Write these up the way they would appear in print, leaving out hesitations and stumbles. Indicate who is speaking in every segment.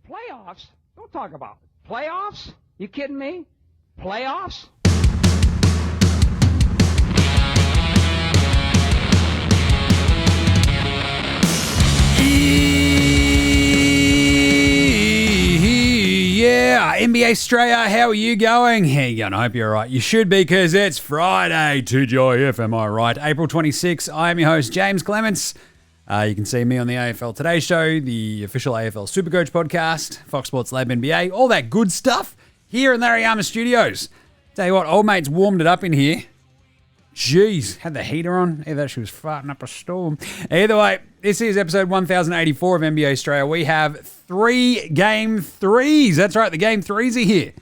Speaker 1: Playoffs? Don't talk about it. Playoffs? You kidding me? Playoffs?
Speaker 2: Yeah, NBA Straya, how are you going? How you going? I hope you're all right. You should be, because it's Friday, TGIF, am I right? April 26th, I am your host, James Clements. You can see me on the AFL Today Show, the official AFL Supercoach podcast, Fox Sports Lab NBA, all that good stuff here in Larry Armour Studios. Tell you what, old mate's warmed it up in here. Jeez, had the heater on. Either she was farting up a storm. Either way, this is episode 1084 of NBA Straya. We have 3 game threes. That's right, the game threes are here.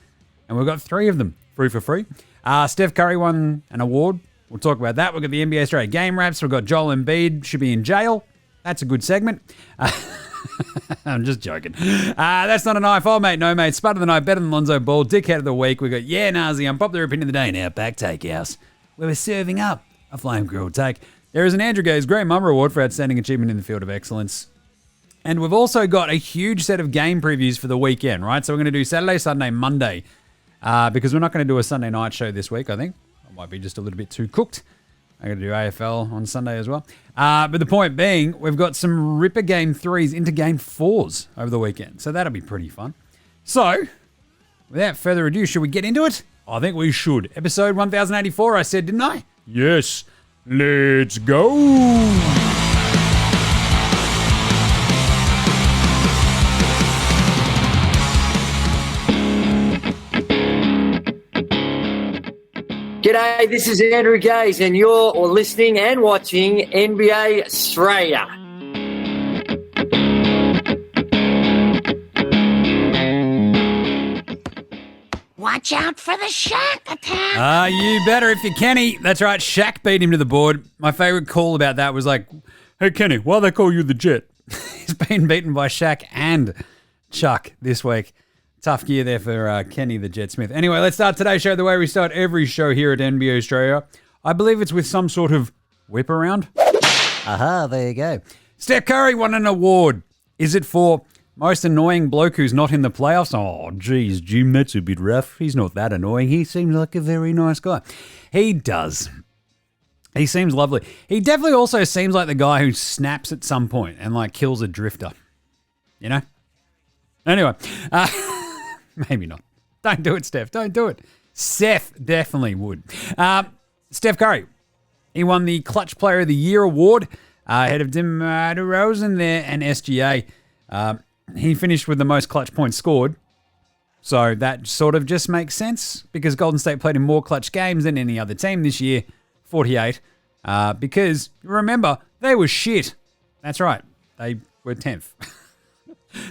Speaker 2: And we've got 3 of them free for free. Steph Curry won an award. We'll talk about that. We've got the NBA Straya Game Wraps. We've got Joel Embiid, should be in jail. That's a good segment. I'm just joking. That's not an iPhone, mate. No, mate. Spud of the night, better than Lonzo Ball. Dickhead of the week. We got the Unpopular Opinion of the day in Outback Takehouse, where we're serving up a flame grilled take. There is an Andrew Gaze Great Mum Award for outstanding achievement in the field of excellence. And we've also got a huge set of game previews for the weekend, right? So we're going to do Saturday, Sunday, Monday, because we're not going to do a Sunday night show this week, I think. I might be just a little bit too cooked. I'm going to do AFL on Sunday as well. But the point being, we've got some ripper game threes into game fours over the weekend. So that'll be pretty fun. So, without further ado, should we get into it? I think we should. Episode 1084, I said, didn't I? Yes. Let's go.
Speaker 3: G'day, this is Andrew Gaze, and you're listening and watching NBA Straya.
Speaker 4: Watch out for the Shaq Attack.
Speaker 2: You better if you Kenny. That's right, Shaq beat him to the board. My favourite call about that was like, hey Kenny, why they call you the Jet? He's been beaten by Shaq and Chuck this week. Tough gear there for Kenny the Jet Smith. Anyway, let's start today's show the way we start every show here at NBA Straya. I believe it's with some sort of whip around. Aha, there you go. Steph Curry won an award. Is it for most annoying bloke who's not in the playoffs? Oh, geez, Jim, that's a bit rough. He's not that annoying. He seems like a very nice guy. He does. He seems lovely. He definitely also seems like the guy who snaps at some point and like kills a drifter. You know? Anyway, maybe not. Don't do it, Steph. Don't do it. Seth definitely would. Steph Curry. He won the Clutch Player of the Year award ahead of DeMar DeRozan there and SGA. He finished with the most clutch points scored. So that sort of just makes sense because Golden State played in more clutch games than any other team this year, 48. Because, remember, they were shit. That's right. They were 10th.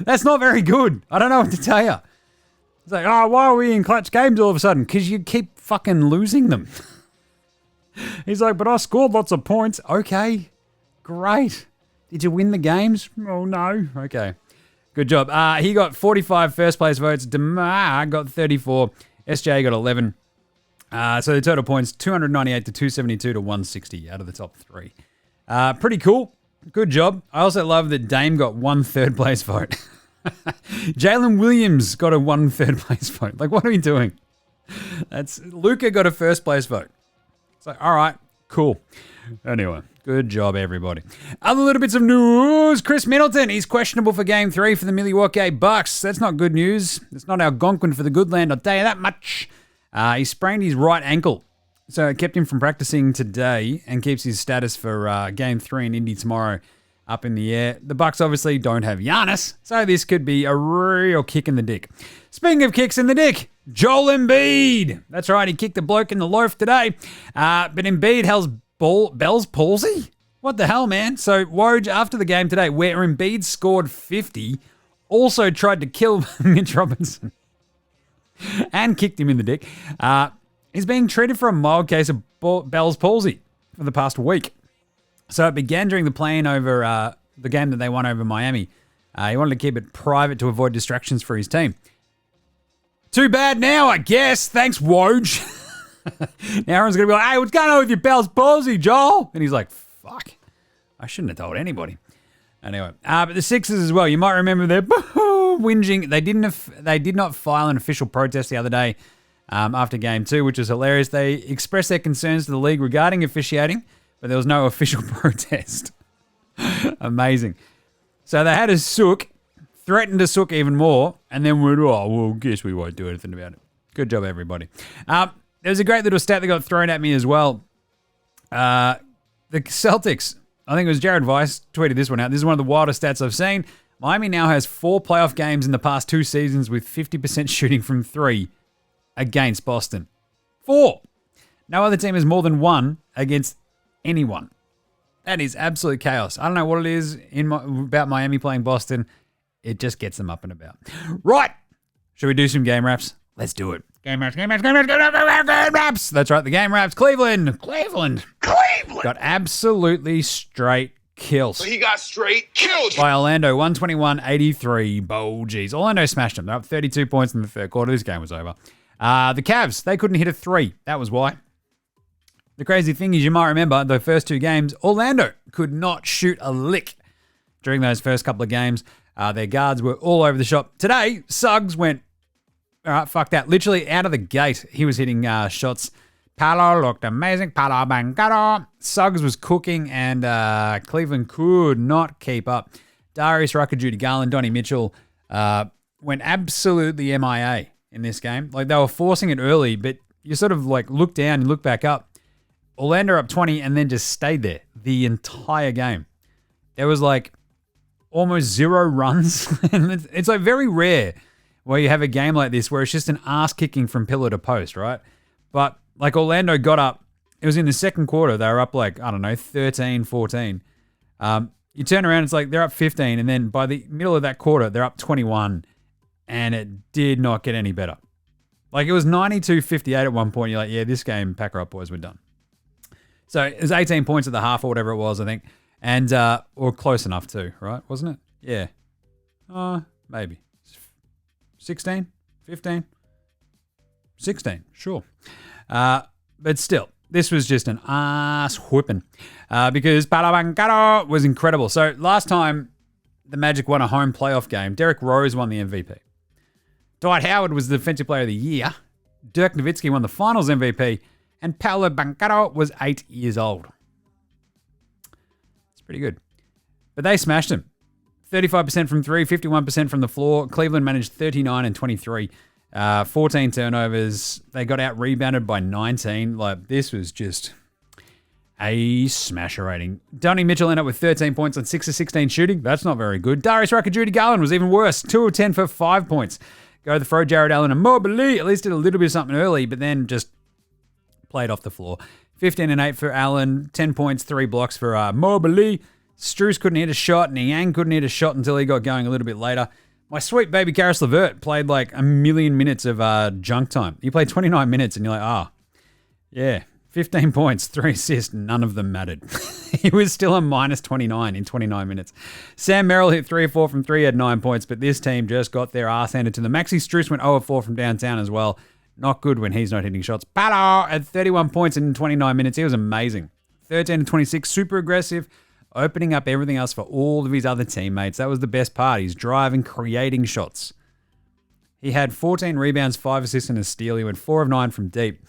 Speaker 2: That's not very good. I don't know what to tell you. It's like, oh, why are we in clutch games all of a sudden? Because you keep fucking losing them. He's like, but I scored lots of points. Okay, great. Did you win the games? Oh, no. Okay, good job. He got 45 first place votes. DeMar got 34. SJ got 11. So the total points, 298 to 272 to 160 out of the top 3. Pretty cool. Good job. I also love that Dame got 1 third place vote. Jalen Williams got a 1 third place vote. Like, what are we doing? Luka got a first place vote. It's like, all right, cool. Anyway, good job, everybody. Other little bits of news. Chris Middleton, he's questionable for Game 3 for the Milwaukee Bucks. That's not good news. It's not Algonquin for the good land, I'll tell you that much. He sprained his right ankle, so it kept him from practicing today and keeps his status for Game 3 in Indy tomorrow up in the air. The Bucks obviously don't have Giannis, so this could be a real kick in the dick. Speaking of kicks in the dick, Joel Embiid. That's right, he kicked a bloke in the loaf today. But Embiid has Bell's palsy? What the hell, man? So Woj, after the game today, where Embiid scored 50, also tried to kill Mitch Robinson and kicked him in the dick. He's being treated for a mild case of Bell's palsy for the past week. So it began during the play-in over the game that they won over Miami. He wanted to keep it private to avoid distractions for his team. Too bad now, I guess. Thanks, Woj. Now everyone's going to be like, hey, what's going on with your Bell's palsy, Joel? And he's like, fuck. I shouldn't have told anybody. Anyway, but the Sixers as well. You might remember their were whinging. They did not file an official protest the other day after Game 2, which was hilarious. They expressed their concerns to the league regarding officiating, but there was no official protest. Amazing. So they had a sook, threatened to sook even more, and then went, oh, well, guess we won't do anything about it. Good job, everybody. There was a great little stat that got thrown at me as well. The Celtics, I think it was Jared Weiss, tweeted this one out. This is one of the wildest stats I've seen. Miami now has 4 playoff games in the past 2 seasons with 50% shooting from 3 against Boston. 4. No other team has more than 1 against anyone. That is absolute chaos. I don't know what it is about Miami playing Boston. It just gets them up and about. Right. Should we do some game wraps? Let's do it. Game wraps. That's right, the game wraps. Cleveland. Got absolutely straight killed.
Speaker 5: He got straight killed
Speaker 2: By Orlando, 121-83. Oh, geez. Orlando smashed them. They're up 32 points in the third quarter. This game was over. The Cavs, they couldn't hit a 3. That was why. The crazy thing is, you might remember the first 2 games, Orlando could not shoot a lick during those first couple of games. Their guards were all over the shop. Today, Suggs went, all right, fuck that. Literally out of the gate, he was hitting shots. Paolo looked amazing. Paolo Banchero. Suggs was cooking, and Cleveland could not keep up. Darius Rucker, Judy Garland, Donnie Mitchell went absolutely MIA in this game. Like, they were forcing it early, but you sort of like look down and look back up. Orlando up 20 and then just stayed there the entire game. There was like almost 0 runs. And it's like very rare where you have a game like this where it's just an ass kicking from pillar to post, right? But like Orlando got up, it was in the second quarter. They were up like, I don't know, 13, 14. You turn around, it's like they're up 15. And then by the middle of that quarter, they're up 21. And it did not get any better. Like it was 92-58 at one point. You're like, yeah, this game, pack her up, boys, we're done. So it was 18 points at the half or whatever it was, I think. And, or close enough too, right? Wasn't it? Yeah. Maybe. 16? 15? 16, sure. But still, this was just an ass whipping because Paolo was incredible. So last time the Magic won a home playoff game, Derrick Rose won the MVP. Dwight Howard was the Defensive Player of the Year. Dirk Nowitzki won the Finals MVP. And Paolo Banchero was 8 years old. It's pretty good. But they smashed him. 35% from 3, 51% from the floor. Cleveland managed 39 and 23. 14 turnovers. They got out rebounded by 19. Like, this was just a smasher rating. Donnie Mitchell ended up with 13 points on 6 of 16 shooting. That's not very good. Darius Rucker, Judy Garland was even worse. 2 of 10 for 5 points. Go to the throw, Jared Allen and Mobley. At least did a little bit of something early, but then just played off the floor. 15 and 8 for Allen. 10 points, 3 blocks for Mobley. Strus couldn't hit a shot. Niang couldn't hit a shot until he got going a little bit later. My sweet baby Karis LeVert played like a million minutes of junk time. He played 29 minutes and you're like, yeah, 15 points, 3 assists, none of them mattered. He was still a minus 29 in 29 minutes. Sam Merrill hit 3 of 4 from 3, had 9 points, but this team just got their ass handed to them. Maxi Strus went 0 of 4 from downtown as well. Not good when he's not hitting shots. Paolo at 31 points in 29 minutes. He was amazing. 13 and 26, super aggressive, opening up everything else for all of his other teammates. That was the best part. He's driving, creating shots. He had 14 rebounds, 5 assists and a steal. He went 4 of 9 from deep.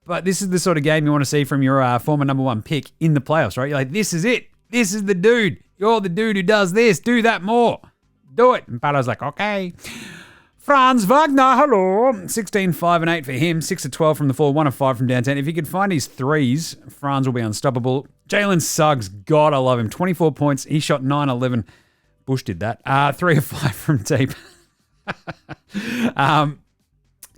Speaker 2: But this is the sort of game you want to see from your former number 1 pick in the playoffs, right? You're like, this is it. This is the dude. You're the dude who does this. Do that more. Do it. And Paolo's like, okay. Franz Wagner, hello. 16, 5 and 8 for him. 6 of 12 from the floor, 1 of 5 from downtown. If he could find his threes, Franz will be unstoppable. Jalen Suggs, God, I love him. 24 points. He shot 9, 11. Bush did that. 3 of 5 from deep.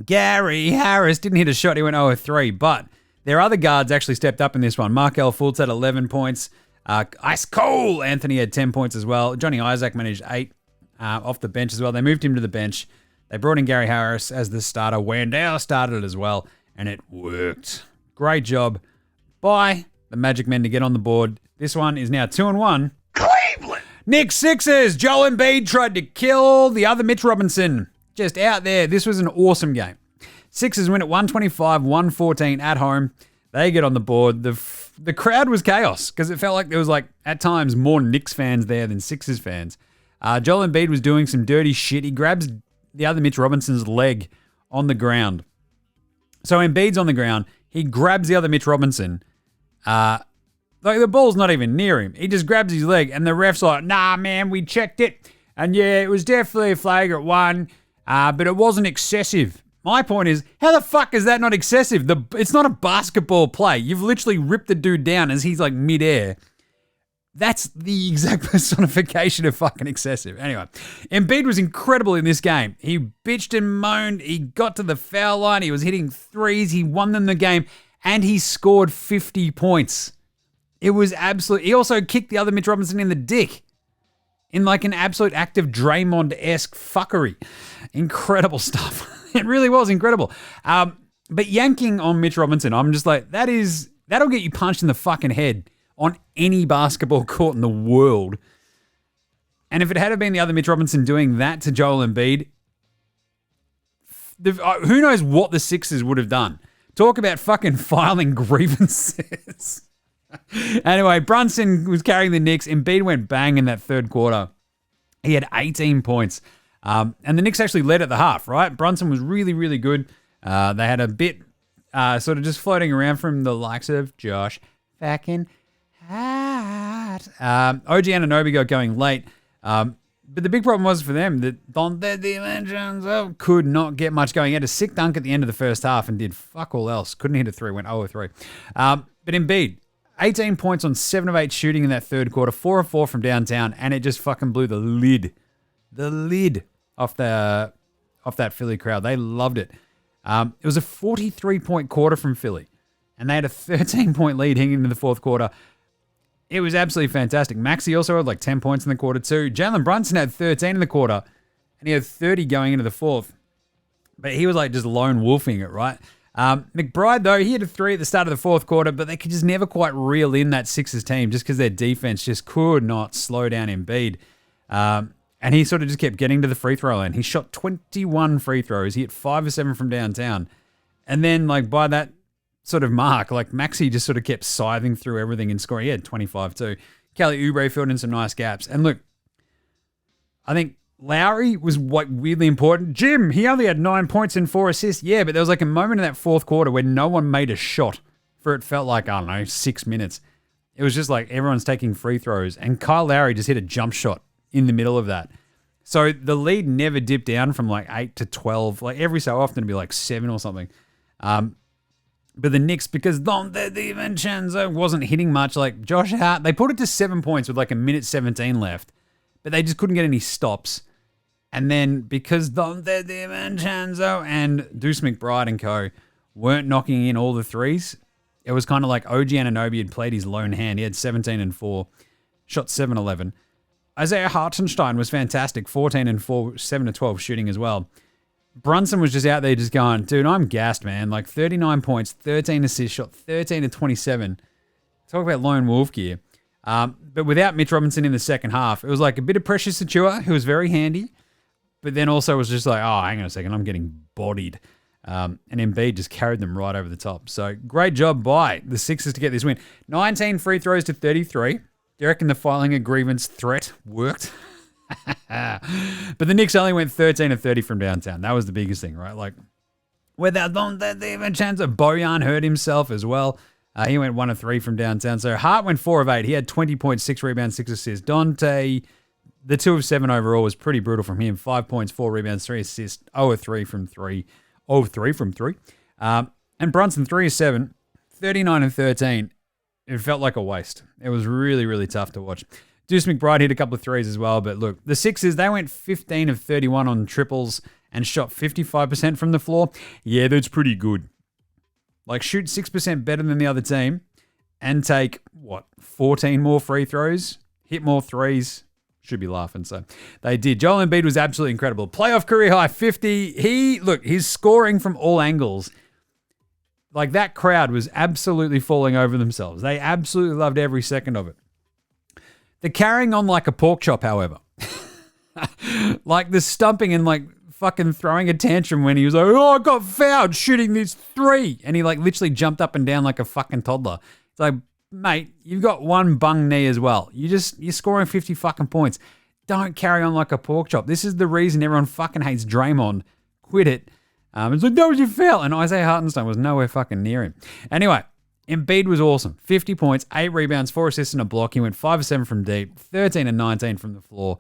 Speaker 2: Gary Harris didn't hit a shot. He went 0 of 3. But their other guards actually stepped up in this one. Markelle Fultz had 11 points. Ice Cole Anthony had 10 points as well. Johnny Isaac managed 8 off the bench as well. They moved him to the bench. They brought in Gary Harris as the starter. Wendell started as well, and it worked. Great job by the Magic Men to get on the board. This one is now 2-1.
Speaker 5: Cleveland!
Speaker 2: Knicks Sixers. Joel Embiid tried to kill the other Mitch Robinson. Just out there. This was an awesome game. Sixers win at 125-114 at home. They get on the board. The crowd was chaos because it felt like there was like at times more Knicks fans there than Sixers fans. Joel Embiid was doing some dirty shit. He grabs the other Mitch Robinson's leg on the ground. So Embiid's on the ground. He grabs the other Mitch Robinson. Like the ball's not even near him. He just grabs his leg and the ref's like, nah, man, we checked it. And yeah, it was definitely a flagrant one, but it wasn't excessive. My point is, how the fuck is that not excessive? It's not a basketball play. You've literally ripped the dude down as he's like midair. That's the exact personification of fucking excessive. Anyway, Embiid was incredible in this game. He bitched and moaned. He got to the foul line. He was hitting threes. He won them the game. And he scored 50 points. It was absolute. He also kicked the other Mitch Robinson in the dick. In like an absolute act of Draymond-esque fuckery. Incredible stuff. It really was incredible. But yanking on Mitch Robinson, I'm just like, that'll get you punched in the fucking head on any basketball court in the world. And if it had been the other Mitch Robinson doing that to Joel Embiid, who knows what the Sixers would have done. Talk about fucking filing grievances. Anyway, Brunson was carrying the Knicks. Embiid went bang in that third quarter. He had 18 points. And the Knicks actually led at the half, right? Brunson was really, really good. They had a bit sort of just floating around from the likes of Josh fucking Hart. OG Anunoby got going late. But the big problem was for them that Don the Dimensions could not get much going. He had a sick dunk at the end of the first half and did fuck all else. Couldn't hit a three, went 0-3. But Embiid, 18 points on 7 of 8 shooting in that third quarter, 4 of 4 from downtown, and it just fucking blew the lid off that Philly crowd. They loved it. It was a 43-point quarter from Philly, and they had a 13-point lead heading into the fourth quarter. It was absolutely fantastic. Maxey also had like 10 points in the quarter too. Jalen Brunson had 13 in the quarter, and he had 30 going into the fourth. But he was like just lone wolfing it, right? McBride, though, he had a 3 at the start of the fourth quarter, but they could just never quite reel in that Sixers team just because their defense just could not slow down Embiid. And he sort of just kept getting to the free throw line. He shot 21 free throws. He hit 5 or 7 from downtown. And then, like, by that sort of mark, like, Maxey just sort of kept scything through everything and scoring. He had 25 too. Kelly Oubre filled in some nice gaps. And look, I think Lowry was weirdly important. Jim, he only had 9 points and 4 assists. Yeah, but there was like a moment in that fourth quarter where no one made a shot for it felt like, I don't know, 6 minutes. It was just like everyone's taking free throws. And Kyle Lowry just hit a jump shot in the middle of that. So the lead never dipped down from like 8 to 12. Like every so often it'd be like 7 or something. But the Knicks, because Don DiVincenzo wasn't hitting much, like Josh Hart, they put it to 7 points with like a minute 17 left. But they just couldn't get any stops. And then because Don DiVincenzo and Deuce McBride and co weren't knocking in all the threes, it was kind of like OG Anunoby had played his lone hand. He had 17 and 4, shot 7-11. Isaiah Hartenstein was fantastic, 14 and 4, 7 to 12 shooting as well. Brunson was just out there just going, dude, I'm gassed, man. Like 39 points, 13 assists, shot 13 to 27. Talk about lone wolf gear. But without Mitch Robinson in the second half, it was like a bit of Precious Achiuwa, who was very handy, but then also was just like, oh, hang on a second, I'm getting bodied. And Embiid just carried them right over the top. So great job by the Sixers to get this win. 19 free throws to 33. Do you reckon the filing a grievance threat worked? But the Knicks only went 13 of 30 from downtown. That was the biggest thing, right? Like, without even chance of Bojan hurt himself as well. He went 1 of 3 from downtown. So Hart went 4 of 8. He had 20 points, 6 rebounds, 6 assists. Dante, the 2 of 7 overall was pretty brutal from him. 5 points, 4 rebounds, 3 assists, 0 of 3 from 3. 0 of 3 from 3. And Brunson, 3 of 7, 39 and 13. It felt like a waste. It was really, really tough to watch. Deuce McBride hit a couple of threes as well. But look, the Sixers, they went 15 of 31 on triples and shot 55% from the floor. Yeah, that's pretty good. Like, shoot 6% better than the other team and take, 14 more free throws, hit more threes. Should be laughing. So they did. Joel Embiid was absolutely incredible. Playoff career high 50. His scoring from all angles. Like, that crowd was absolutely falling over themselves. They absolutely loved every second of it. The carrying on like a pork chop, however. Like the stumping and like fucking throwing a tantrum when he was like, oh, I got fouled shooting this 3. And he like literally jumped up and down like a fucking toddler. It's like, mate, you've got one bung knee as well. You're scoring 50 fucking points. don't carry on like a pork chop. This is the reason everyone fucking hates Draymond. Quit it. It's like, that was your foul. And Isaiah Hartenstein was nowhere fucking near him. Anyway, Embiid was awesome. 50 points, 8 rebounds, 4 assists and a block. He went 5 of 7 from deep, 13 and 19 from the floor.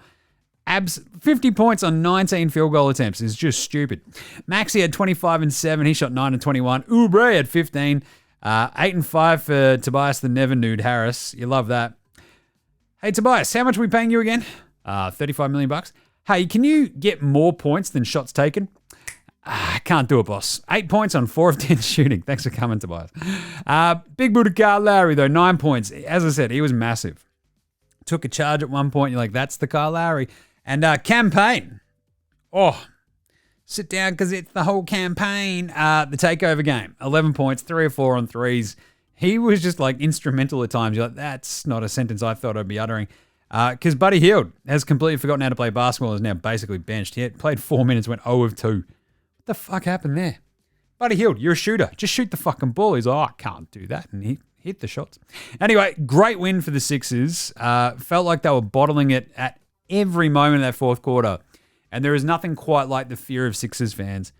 Speaker 2: 50 points on 19 field goal attempts is just stupid. Maxey had 25 and 7. He shot 9 and 21. Oubre had 15. 8 and 5 for Tobias the Never Nude Harris. You love that. Hey, Tobias, how much are we paying you again? $35 million. Hey, can you get more points than shots taken? I can't do it, boss. 8 points on 4 of 10 shooting. Thanks for coming, Tobias. Big Buddha Kyle Lowry, though, 9 points. As I said, he was massive. Took a charge at one point. You're like, that's the Kyle Lowry. And campaign. Oh, sit down because it's the whole campaign. The takeover game. 11 points, 3 or 4 on threes. He was just like instrumental at times. You're like, that's not a sentence I thought I'd be uttering. Because Buddy Hield has completely forgotten how to play basketball and is now basically benched. He had played 4 minutes, went 0 of 2. What the fuck happened there? Buddy Hield, you're a shooter. Just shoot the fucking ball. He's like, I can't do that. And he hit the shots. Anyway, great win for the Sixers. Felt like they were bottling it at every moment of that fourth quarter. And there is nothing quite like the fear of Sixers fans.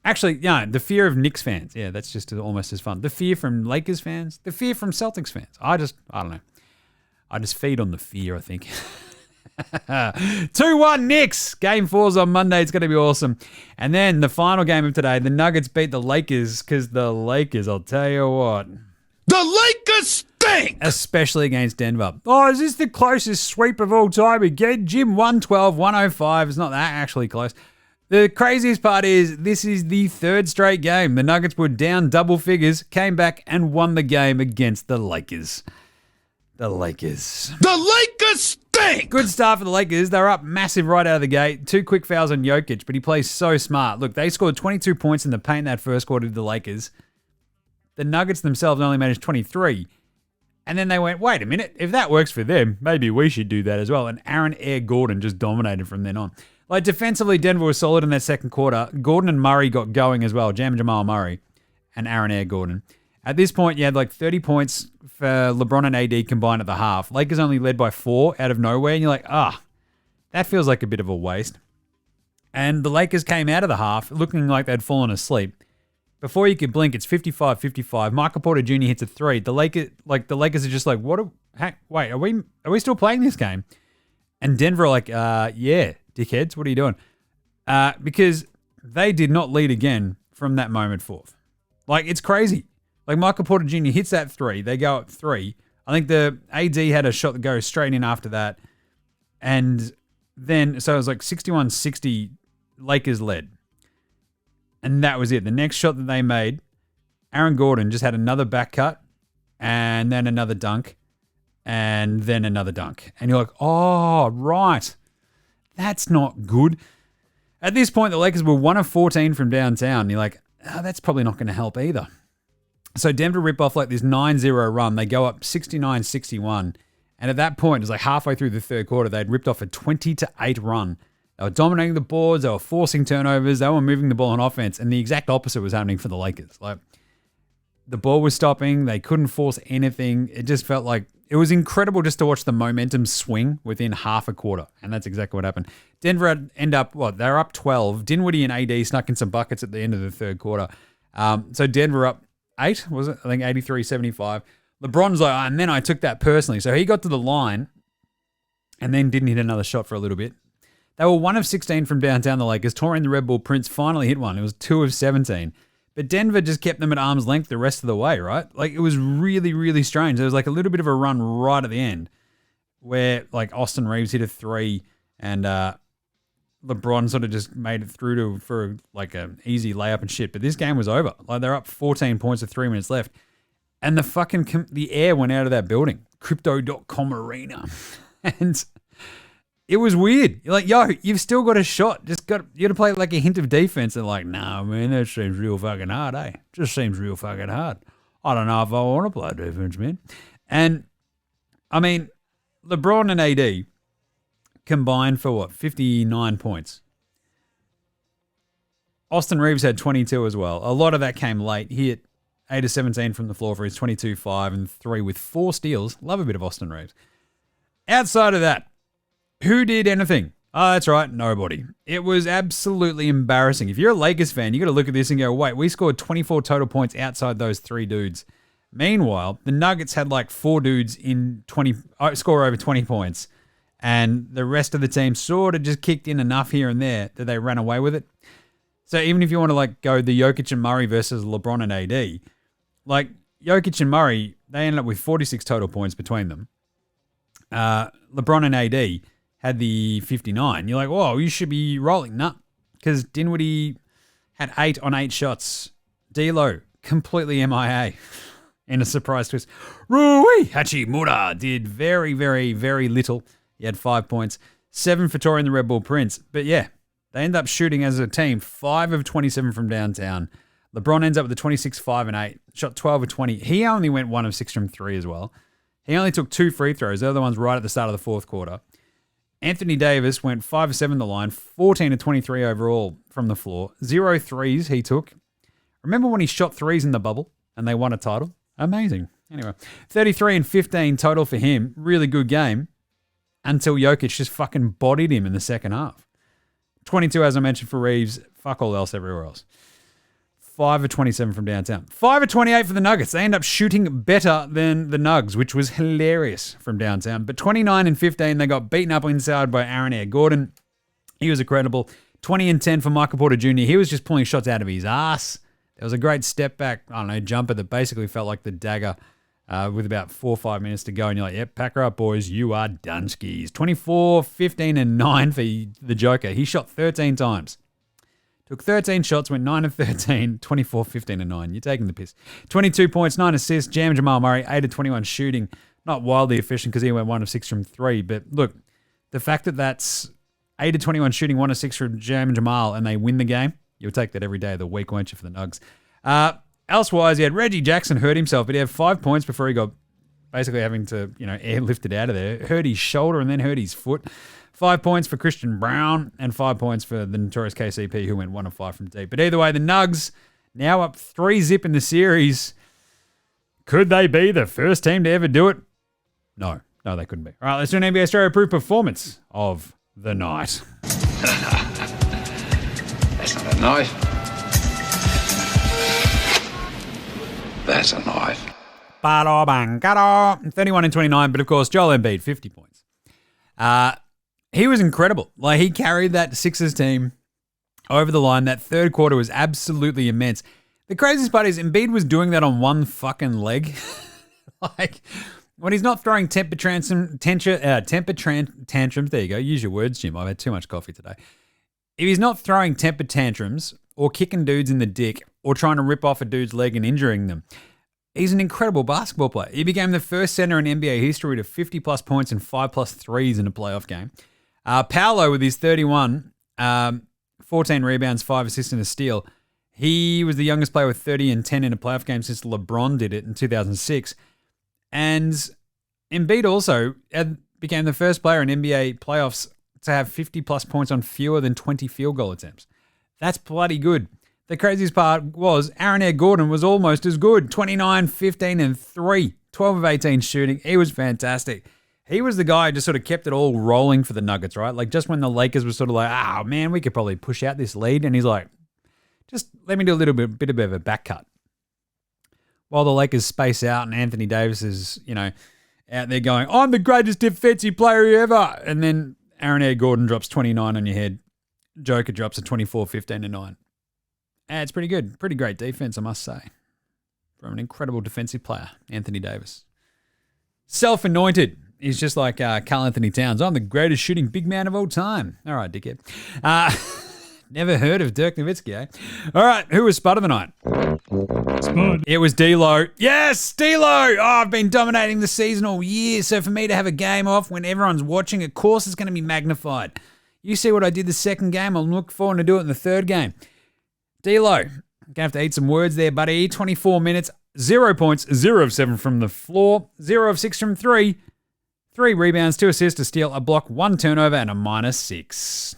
Speaker 2: Actually, yeah, the fear of Knicks fans. Yeah, that's just almost as fun. The fear from Lakers fans. The fear from Celtics fans. I don't know. I just feed on the fear, I think. 2-1 Knicks. Game 4's on Monday. It's going to be awesome. And then the final game of today, the Nuggets beat the Lakers because the Lakers, I'll tell you what.
Speaker 5: The Lakers stink!
Speaker 2: Especially against Denver. Oh, is this the closest sweep of all time again? Jim, 112-105. It's not that actually close. The craziest part is this is the third straight game. The Nuggets were down double figures, came back and won the game against the Lakers. The Lakers.
Speaker 5: The Lakers stink!
Speaker 2: Good start for the Lakers. They're up massive right out of the gate. 2 quick fouls on Jokic, but he plays so smart. Look, they scored 22 points in the paint that first quarter to the Lakers. The Nuggets themselves only managed 23. And then they went, wait a minute, if that works for them, maybe we should do that as well. And Aaron Air Gordon just dominated from then on. Like, defensively, Denver was solid in that second quarter. Gordon and Murray got going as well. Jamal Murray and Aaron Air Gordon. At this point, you had like 30 points for LeBron and AD combined at the half. Lakers only led by 4 out of nowhere. And you're like, that feels like a bit of a waste. And the Lakers came out of the half looking like they'd fallen asleep. Before you could blink, it's 55-55. Michael Porter Jr. hits a 3. The Lakers are just like, wait, are we still playing this game? And Denver are like, yeah, dickheads, what are you doing? Because they did not lead again from that moment forth. Like, it's crazy. Like, Michael Porter Jr. hits that 3. They go up 3. I think the AD had a shot that goes straight in after that. And then, so it was like 61-60, Lakers led. And that was it. The next shot that they made, Aaron Gordon just had another back cut and then another dunk and then another dunk. And you're like, oh, right. That's not good. At this point, the Lakers were 1 of 14 from downtown. And you're like, that's probably not going to help either. So Denver rip off like this 9-0 run. They go up 69-61. And at that point, it was like halfway through the third quarter, they'd ripped off a 20-8 run. They were dominating the boards. They were forcing turnovers. They were moving the ball on offense. And the exact opposite was happening for the Lakers. Like, the ball was stopping. They couldn't force anything. It just felt like it was incredible just to watch the momentum swing within half a quarter. And that's exactly what happened. Denver end up, they're up 12. Dinwiddie and AD snuck in some buckets at the end of the third quarter. So Denver up 8, was it? I think 83-75. LeBron's like, and then I took that personally. So he got to the line and then didn't hit another shot for a little bit. They were 1 of 16 from downtown, the Lakers. Torian the Red Bull Prince finally hit one. It was 2 of 17. But Denver just kept them at arm's length the rest of the way, right? Like, it was really, really strange. There was like a little bit of a run right at the end where like Austin Reeves hit a 3 and LeBron sort of just made it through for like an easy layup and shit. But this game was over. Like, they're up 14 points with 3 minutes left. And the air went out of that building. Crypto.com arena. And it was weird. You're like, yo, you've still got a shot. You got to play like a hint of defense. And like, nah, man, that seems real fucking hard, eh? Just seems real fucking hard. I don't know if I want to play defense, man. And, I mean, LeBron and AD combined for 59 points. Austin Reeves had 22 as well. A lot of that came late. He hit 8 of 17 from the floor for his 22-5 and 3 with 4 steals. Love a bit of Austin Reeves. Outside of that, Who did anything? Oh, that's right, nobody. It was absolutely embarrassing. If you're a Lakers fan, you got to look at this and go, wait, we scored 24 total points outside those 3 dudes. Meanwhile, the Nuggets had like 4 dudes in score over 20 points, and the rest of the team sort of just kicked in enough here and there that they ran away with it. So even if you want to like go the Jokic and Murray versus LeBron and AD, like Jokic and Murray, they ended up with 46 total points between them. LeBron and AD had the 59. You're like, whoa, you should be rolling. Nah, because Dinwiddie had 8 on 8 shots. D'Lo, completely MIA in a surprise twist. Rui Hachimura did very, very, very little. He had 5 points. 7 for Tori and the Red Bull Prince. But yeah, they end up shooting as a team 5 of 27 from downtown. LeBron ends up with a 26, 5 and 8. Shot 12 of 20. He only went 1 of 6 from 3 as well. He only took 2 free throws. The other one's right at the start of the fourth quarter. Anthony Davis went 5 of 7 the line, 14 of 23 overall from the floor. 0 threes he took. Remember when he shot threes in the bubble and they won a title? Amazing. Anyway, 33 and 15 total for him. Really good game until Jokic just fucking bodied him in the second half. 22, as I mentioned, for Reeves. Fuck all else everywhere else. 5 of 27 from downtown. 5 of 28 for the Nuggets. They end up shooting better than the Nugs, which was hilarious from downtown. But 29 and 15, they got beaten up inside by Aaron Air Gordon. He was incredible. 20 and 10 for Michael Porter Jr. He was just pulling shots out of his ass. There was a great step back, jumper that basically felt like the dagger with about 4 or 5 minutes to go. And you're like, yep, pack her up, boys. You are done skis. 24, 15, and 9 for the Joker. He shot 13 times. Took 13 shots, went 9 of 13, 24, 15, and 9. You're taking the piss. 22 points, 9 assists. Jam Jamal Murray, 8 of 21 shooting. Not wildly efficient because he went 1 of 6 from 3. But look, the fact that that's 8 of 21 shooting, 1 of 6 from Jam Jamal, and they win the game, you'll take that every day of the week, won't you, for the Nugs? Elsewise, you had Reggie Jackson hurt himself, but he had 5 points before he got basically having to, airlifted out of there. Hurt his shoulder and then hurt his foot. 5 points for Christian Brown and 5 points for the notorious KCP, who went 1 of 5 from deep. But either way, the Nugs now up 3-0 in the series. Could they be the first team to ever do it? No, they couldn't be. All right, let's do an NBA Straya approved performance of the night.
Speaker 6: That's not a knife. That's a knife.
Speaker 2: 31 and 29, but of course, Joel Embiid, 50 points. He was incredible. Like, he carried that Sixers team over the line. That third quarter was absolutely immense. The craziest part is Embiid was doing that on one fucking leg. Like, when he's not throwing temper tantrums, there you go, use your words, Jim. I've had too much coffee today. If he's not throwing temper tantrums or kicking dudes in the dick or trying to rip off a dude's leg and injuring them, he's an incredible basketball player. He became the first center in NBA history to 50-plus points and 5-plus threes in a playoff game. Paolo with his 31, 14 rebounds, 5 assists and a steal. He was the youngest player with 30 and 10 in a playoff game since LeBron did it in 2006. And Embiid also became the first player in NBA playoffs to have 50-plus points on fewer than 20 field goal attempts. That's bloody good. The craziest part was Aaron Air Gordon was almost as good. 29, 15, and 3. 12 of 18 shooting. He was fantastic. He was the guy who just sort of kept it all rolling for the Nuggets, right? Like, just when the Lakers were sort of like, oh, man, we could probably push out this lead. And he's like, just let me do a little bit of a back cut. While the Lakers space out and Anthony Davis is, out there going, I'm the greatest defensive player ever. And then Aaron Air Gordon drops 29 on your head. Joker drops a 24, 15, and 9. It's pretty good. Pretty great defense, I must say, from an incredible defensive player, Anthony Davis. Self-anointed. He's just like Karl Anthony Towns. I'm the greatest shooting big man of all time. All right, dickhead. Never heard of Dirk Nowitzki, eh? All right, who was Spud of the night?
Speaker 7: Spud.
Speaker 2: It was D'Lo. Yes, D'Lo. Oh, I've been dominating the season all year, so for me to have a game off when everyone's watching, of course it's going to be magnified. You see what I did the second game. I'm looking forward to do it in the third game. D'Lo, going to have to eat some words there, buddy. 24 minutes, 0 points, 0 of 7 from the floor, 0 of 6 from 3, 3 rebounds, 2 assists, a steal, a block, 1 turnover, and a -6.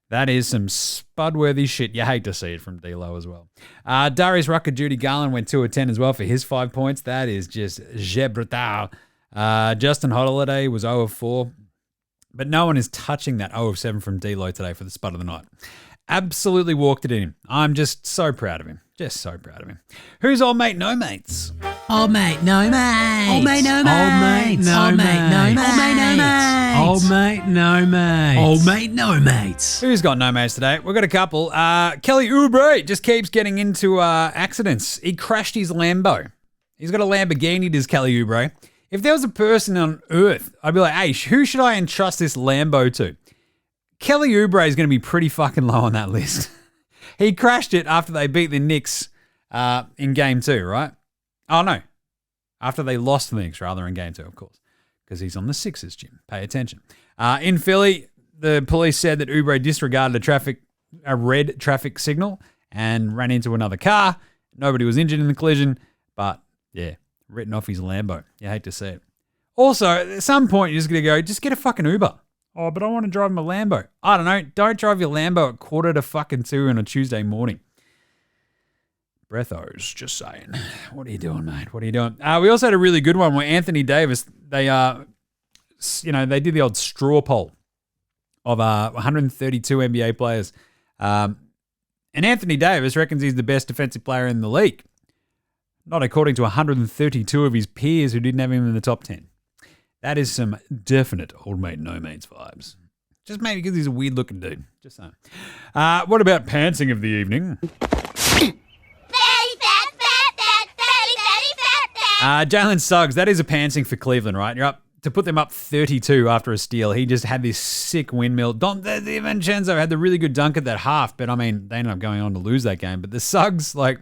Speaker 2: That is some Spud-worthy shit. You hate to see it from D'Lo as well. Darius Rucker, Judy Garland went 2 of 10 as well for his 5 points. That is just je brutal. Justin Holiday was 0 of 4. but no one is touching that 0 of 7 from D-Lo today for the spud of the night. Absolutely walked it in. I'm just so proud of him. Just so proud of him. Who's old mate, no mates?
Speaker 4: Old mate, no mates.
Speaker 7: Old mate, no mates.
Speaker 4: Old mate, no mates.
Speaker 7: Old mate, no mates.
Speaker 4: Old mate, no mates.
Speaker 7: Old mate, no mates.
Speaker 2: Who's got no mates today? We've got a couple. Kelly Oubre just keeps getting into accidents. He crashed his Lambo. He's got a Lamborghini, does Kelly Oubre. If there was a person on earth, I'd be like, hey, who should I entrust this Lambo to? Kelly Oubre is going to be pretty fucking low on that list. He crashed it after they beat the Knicks in Game 2, right? Oh, no. After they lost the Knicks, rather, in Game 2, of course. Because he's on the Sixers, Jim. Pay attention. In Philly, the police said that Oubre disregarded a red traffic signal and ran into another car. Nobody was injured in the collision, but, yeah, written off his Lambo. You hate to see it. Also, at some point, you're just going to go, just get a fucking Uber. Oh, but I want to drive my Lambo. I don't know. Don't drive your Lambo at 1:45 on a Tuesday morning. Breathos, just saying. What are you doing, mate? What are you doing? We also had a really good one where Anthony Davis, they did the old straw poll of 132 NBA players. And Anthony Davis reckons he's the best defensive player in the league. Not according to 132 of his peers who didn't have him in the top 10. That is some definite old mate, no mates vibes. Just maybe because he's a weird looking dude. Just saying. What about pantsing of the evening? Jalen Suggs, that is a pantsing for Cleveland, right? You're up to put them up 32 after a steal. He just had this sick windmill. DiVincenzo had the really good dunk at that half, but I mean, they ended up going on to lose that game. But the Suggs, like,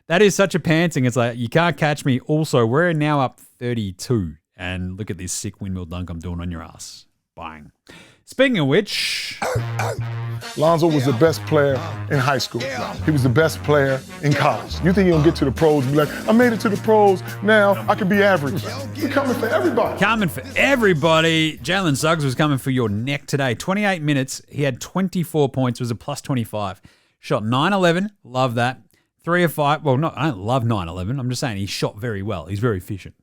Speaker 2: that is such a pantsing. It's like, you can't catch me. Also, we're now up 32. And look at this sick windmill dunk I'm doing on your ass. Bang. Speaking of which...
Speaker 8: Lonzo was the best player in high school. He was the best player in college. You think he'll get to the pros and be like, I made it to the pros, now I can be average. We're coming for everybody.
Speaker 2: Coming for everybody. Jalen Suggs was coming for your neck today. 28 minutes. He had 24 points. Was a plus 25. Shot 9-11. Love that. 3 of 5. Well, I don't love 9-11. I'm just saying he shot very well. He's very efficient.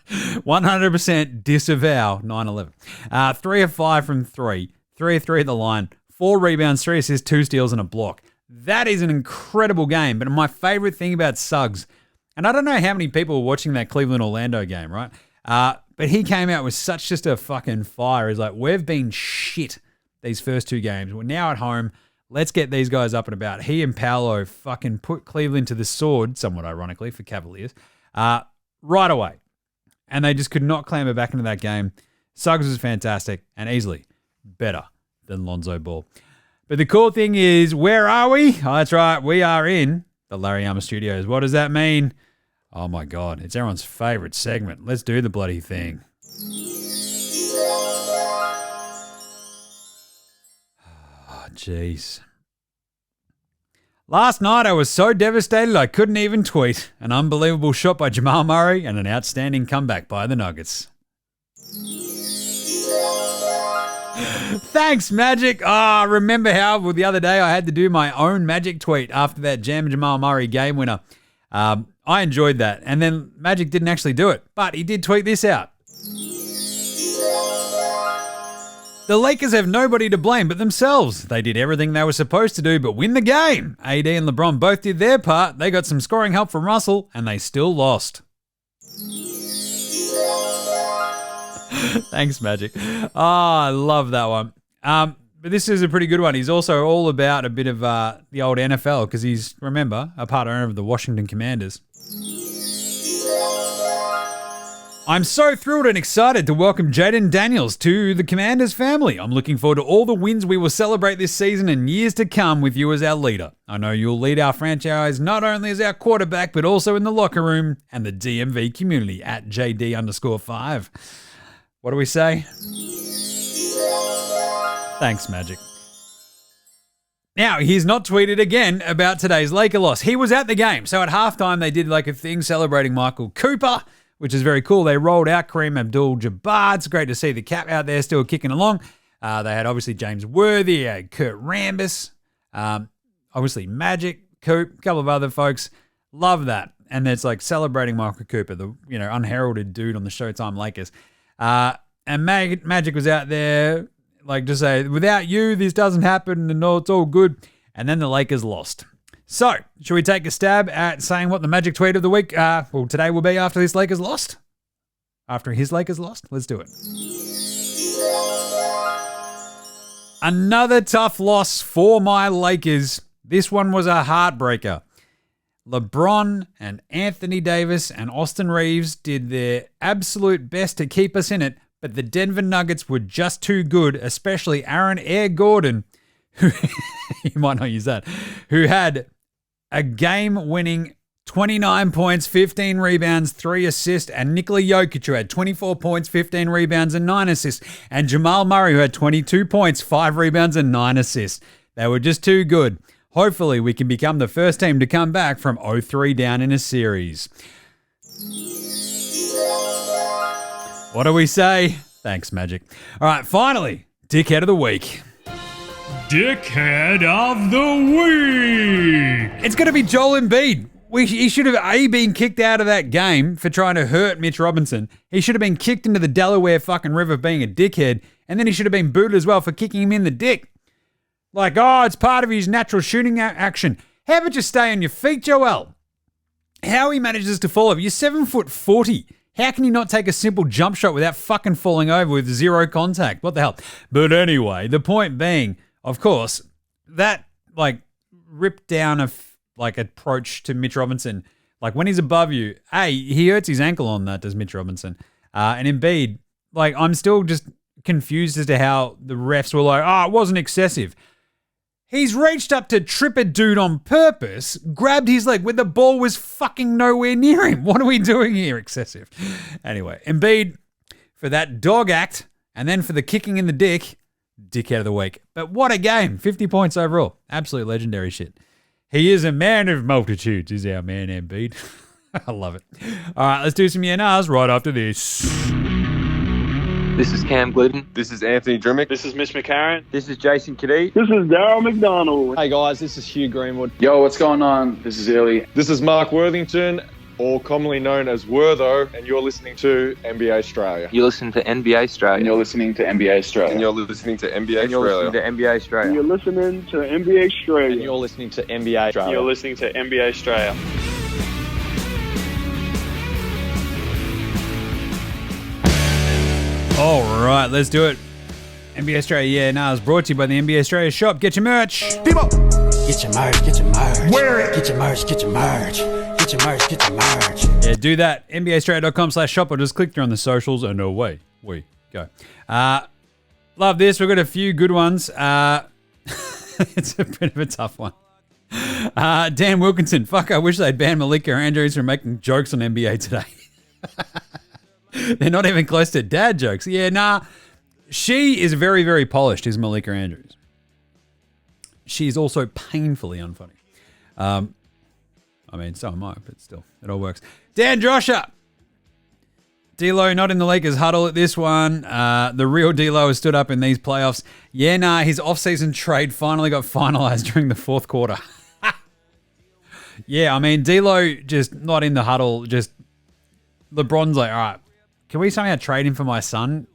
Speaker 2: 100% disavow 9-11. 3 of 5 from 3. 3 of 3 at the line. 4 rebounds, 3 assists, 2 steals, and a block. That is an incredible game. But my favorite thing about Suggs, and I don't know how many people were watching that Cleveland-Orlando game, right? But he came out with such just a fucking fire. He's like, we've been shit these first 2 games. We're now at home. Let's get these guys up and about. He and Paolo fucking put Cleveland to the sword, somewhat ironically for Cavaliers, right away. And they just could not clamber back into that game. Suggs was fantastic and easily better than Lonzo Ball. But the cool thing is, where are we? Oh, that's right. We are in the Larry Armour Studios. What does that mean? Oh, my God. It's everyone's favorite segment. Let's do the bloody thing. Oh, jeez. Last night I was so devastated I couldn't even tweet. An unbelievable shot by Jamal Murray and an outstanding comeback by the Nuggets. Thanks, Magic. Remember how the other day I had to do my own Magic tweet after that Jam Jamal Murray game winner. I enjoyed that. And then Magic didn't actually do it, but he did tweet this out. The Lakers have nobody to blame but themselves. They did everything they were supposed to do but win the game. AD and LeBron both did their part. They got some scoring help from Russell, and they still lost. Thanks, Magic. I love that one. But this is a pretty good one. He's also all about a bit of the old NFL because he's, remember, a part owner of the Washington Commanders. I'm so thrilled and excited to welcome Jaden Daniels to the Commanders family. I'm looking forward to all the wins we will celebrate this season and years to come with you as our leader. I know you'll lead our franchise not only as our quarterback, but also in the locker room and the DMV community at JD_5. What do we say? Thanks, Magic. Now, he's not tweeted again about today's Laker loss. He was at the game. So at halftime, they did like a thing celebrating Michael Cooper, which is very cool. They rolled out Kareem Abdul-Jabbar. It's great to see the Cap out there still kicking along. They had obviously James Worthy, Kurt Rambis, obviously Magic, Coop, a couple of other folks. Love that. And it's like celebrating Michael Cooper, the unheralded dude on the Showtime Lakers. And Magic was out there, like, to say, without you, this doesn't happen, and no, it's all good. And then the Lakers lost. So, should we take a stab at saying what the Magic tweet of the week, today will be after this Lakers lost? After his Lakers lost? Let's do it. Another tough loss for my Lakers. This one was a heartbreaker. LeBron and Anthony Davis and Austin Reeves did their absolute best to keep us in it, but the Denver Nuggets were just too good, especially Aaron Air Gordon, who you might not use that, who had a game-winning 29 points, 15 rebounds, 3 assists, and Nikola Jokic, who had 24 points, 15 rebounds, and 9 assists, and Jamal Murray, who had 22 points, 5 rebounds, and 9 assists. They were just too good. Hopefully, we can become the first team to come back from 0-3 down in a series. What do we say? Thanks, Magic. All right, finally, Dickhead of the Week.
Speaker 5: Dickhead of the Week.
Speaker 2: It's going to be Joel Embiid. He should have, been kicked out of that game for trying to hurt Mitch Robinson. He should have been kicked into the Delaware fucking River being a dickhead, and then he should have been booted as well for kicking him in the dick. Like, it's part of his natural shooting action. How about you stay on your feet, Joel? How he manages to fall over. You're 7'40". How can you not take a simple jump shot without fucking falling over with zero contact? What the hell? But anyway, the point being, of course, that, like, ripped down approach to Mitch Robinson. Like, when he's above you, he hurts his ankle on that, does Mitch Robinson. And Embiid, like, I'm still just confused as to how the refs were like, it wasn't excessive. He's reached up to trip a dude on purpose, grabbed his leg when the ball was fucking nowhere near him. What are we doing here? Excessive. Anyway, Embiid, for that dog act, and then for the kicking in the dickhead of the week. But what a game. 50 points overall. Absolute legendary shit. He is a man of multitudes, is our man Embiid. I love it. All right, let's do some yeah-nahs right after this.
Speaker 9: This is Cam Glidden.
Speaker 10: This is Anthony Drimmick.
Speaker 11: This is Mitch McCarron.
Speaker 12: This is Jason Kadee.
Speaker 13: This is Darryl McDonald.
Speaker 14: Hey guys, this is Hugh Greenwood.
Speaker 15: Yo, what's going on? This is Ellie.
Speaker 10: This is Mark Worthington, or commonly known as Wortho, and you're listening to NBA Straya.
Speaker 9: You're listening to NBA Straya.
Speaker 15: And you're listening to NBA Straya.
Speaker 10: And you're listening to NBA
Speaker 9: Straya. And you're listening to NBA Straya.
Speaker 13: And you're listening to NBA Straya.
Speaker 14: And you're listening to NBA Straya.
Speaker 11: And you're listening to NBA Straya.
Speaker 2: All right, let's do it. NBA Straya, yeah, now it's brought to you by the NBA Straya shop. Get your merch.
Speaker 7: Demo. Get your merch, get your merch.
Speaker 5: Wear it.
Speaker 7: Get your merch, get your merch. Get your merch, get your merch.
Speaker 2: Yeah, do that. NBAstraya.com/shop or just click through on the socials and away we go. Love this. We've got a few good ones. It's a bit of a tough one. Dan Wilkinson. Fuck, I wish they'd banned Malika Andrews from making jokes on NBA today. They're not even close to dad jokes. Yeah, nah. She is very, very polished, is Malika Andrews. She's also painfully unfunny. I mean, so am I, but still, it all works. Dan Drosher. D'Lo not in the Lakers huddle at this one. The real D'Lo has stood up in these playoffs. Yeah, nah, his off-season trade finally got finalized during the fourth quarter. Yeah, I mean, D'Lo just not in the huddle. Just LeBron's like, all right, can we somehow trade him for my son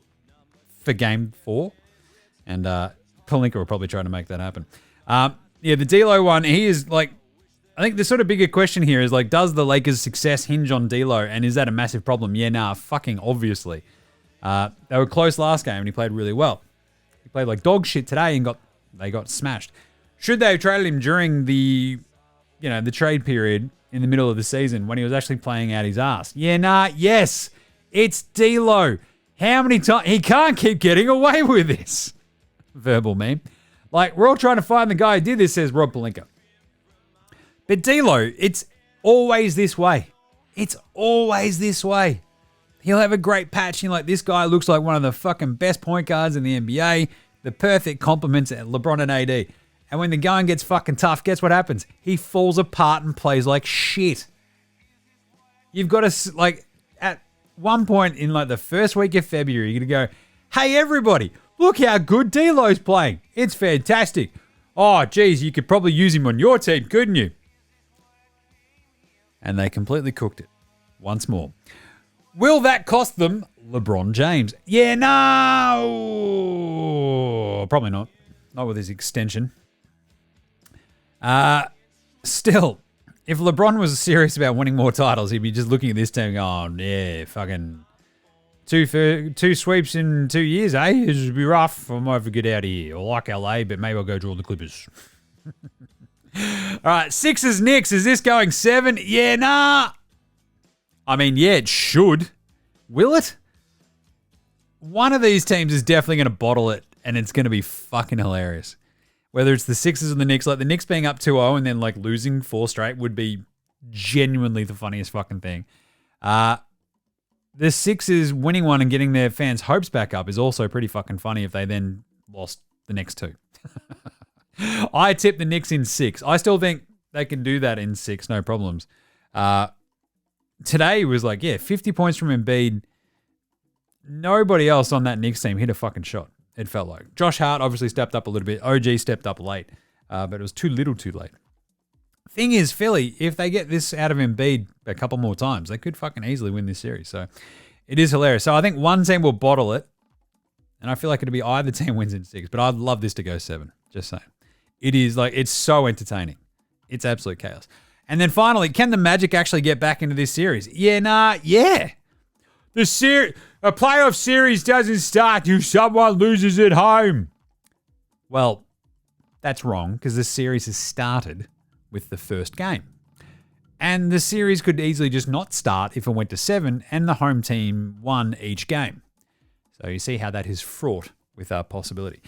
Speaker 2: for game 4? And Pelinka will probably try to make that happen. Yeah, the D'Lo one, he is like, I think the sort of bigger question here is like, does the Lakers' success hinge on D'Lo, and is that a massive problem? Yeah, nah, fucking obviously. They were close last game, and he played really well. He played like dog shit today, and they got smashed. Should they have traded him during the trade period in the middle of the season when he was actually playing out his ass? Yeah, nah, yes, it's D'Lo. How many times? He can't keep getting away with this. Verbal meme. Like, we're all trying to find the guy who did this, says Rob Pelinka. But D'Lo, it's always this way. It's always this way. He'll have a great patch. Like, this guy looks like one of the fucking best point guards in the NBA. The perfect compliments at LeBron and AD. And when the going gets fucking tough, guess what happens? He falls apart and plays like shit. You've got to, like, at one point in, like, the first week of February, you're going to go, hey, everybody, look how good D'Lo's playing. It's fantastic. Oh, geez, you could probably use him on your team, couldn't you? And they completely cooked it once more. Will that cost them LeBron James. Yeah, no. Probably not. Not with his extension. Still, if LeBron was serious about winning more titles, he'd be just looking at this team going, oh, yeah, fucking two sweeps in 2 years, eh? It should be rough. I might have to get out of here. I like LA, but maybe I'll go draw the Clippers. All right, Sixers, Knicks. Is this going 7? Yeah, nah. I mean, yeah, it should. Will it? One of these teams is definitely going to bottle it, and it's going to be fucking hilarious. Whether it's the Sixers or the Knicks, like the Knicks being up 2-0 and then like losing 4 straight would be genuinely the funniest fucking thing. The Sixers winning one and getting their fans' hopes back up is also pretty fucking funny if they then lost the next 2. I tip the Knicks in 6. I still think they can do that in 6, no problems. Today was like, 50 points from Embiid. Nobody else on that Knicks team hit a fucking shot, it felt like. Josh Hart obviously stepped up a little bit. OG stepped up late, but it was too little too late. Thing is, Philly, if they get this out of Embiid a couple more times, they could fucking easily win this series. So it is hilarious. So I think one team will bottle it, and I feel like it'll be either team wins in 6, but I'd love this to go 7, just saying. It is like, it's so entertaining. It's absolute chaos. And then finally, can the Magic actually get back into this series? Yeah. A playoff series doesn't start till someone loses at home. Well, that's wrong because the series has started with the first game. And the series could easily just not start if it went to 7 and the home team won each game. So you see how that is fraught with our possibility.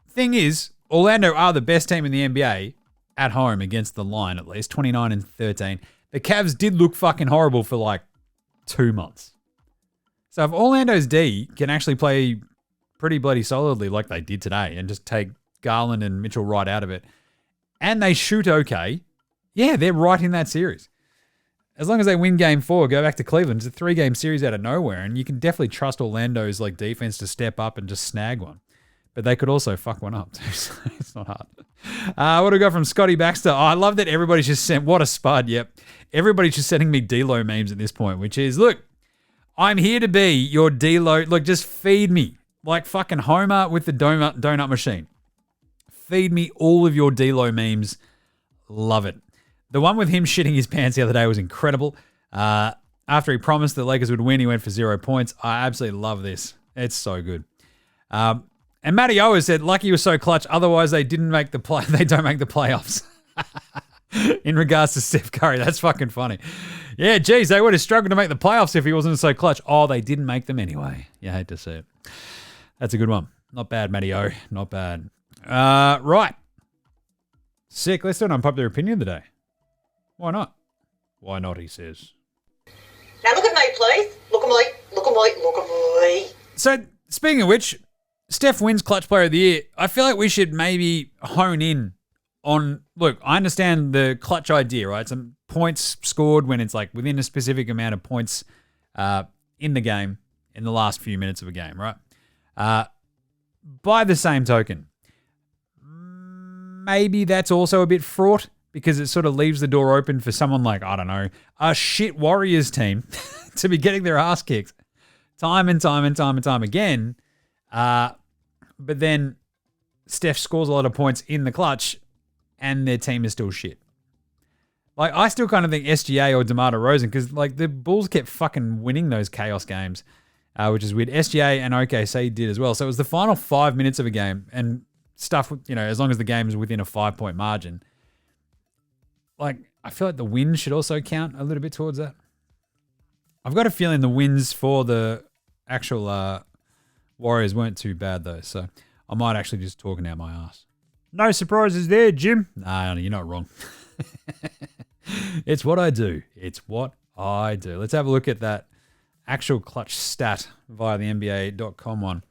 Speaker 2: Thing is, Orlando are the best team in the NBA at home against the line, at least 29-13. The Cavs did look fucking horrible for like 2 months. So if Orlando's D can actually play pretty bloody solidly like they did today and just take Garland and Mitchell right out of it, and they shoot okay, yeah, they're right in that series. As long as they win game 4, go back to Cleveland. It's a 3-game series out of nowhere, and you can definitely trust Orlando's like defense to step up and just snag one. But they could also fuck one up too, so it's not hard. What do we got from Scotty Baxter? Oh, I love that everybody's just sent, what a spud, yep. Everybody's just sending me D-Lo memes at this point, which is, look, I'm here to be your D-Lo. Look, just feed me. Like fucking Homer with the donut machine. Feed me all of your D-Lo memes. Love it. The one with him shitting his pants the other day was incredible. After he promised the Lakers would win, he went for 0 points. I absolutely love this. It's so good. And Matty O has said, lucky he was so clutch, otherwise they don't make the playoffs. In regards to Steph Curry, that's fucking funny. Yeah, geez, they would have struggled to make the playoffs if he wasn't so clutch. Oh, they didn't make them anyway. You hate to see it. That's a good one. Not bad, Matty O. Not bad. Right. Sick. Let's do an unpopular opinion of the day. Why not? Why not, he says.
Speaker 12: Now look at me, please. Look at me. Look at me. Look at me.
Speaker 2: So, speaking of which, Steph wins Clutch Player of the Year. I feel like we should maybe hone in on, look, I understand the clutch idea, right? Some points scored when it's like within a specific amount of points in the game in the last few minutes of a game, right? By the same token, maybe that's also a bit fraught because it sort of leaves the door open for someone like, I don't know, a shit Warriors team to be getting their ass kicked time and time again. But then Steph scores a lot of points in the clutch and their team is still shit. Like, I still kind of think SGA or DeMar DeRozan, because like the Bulls kept fucking winning those chaos games, which is weird. SGA and OKC did as well. So it was the final 5 minutes of a game and stuff, you know, as long as the game is within a 5-point margin. Like, I feel like the wins should also count a little bit towards that. I've got a feeling the wins for the actual Warriors weren't too bad though, so I might actually just talking out my ass. No surprises there, Jim. Nah, you're not wrong. It's what I do. It's what I do. Let's have a look at that actual clutch stat via the NBA.com one.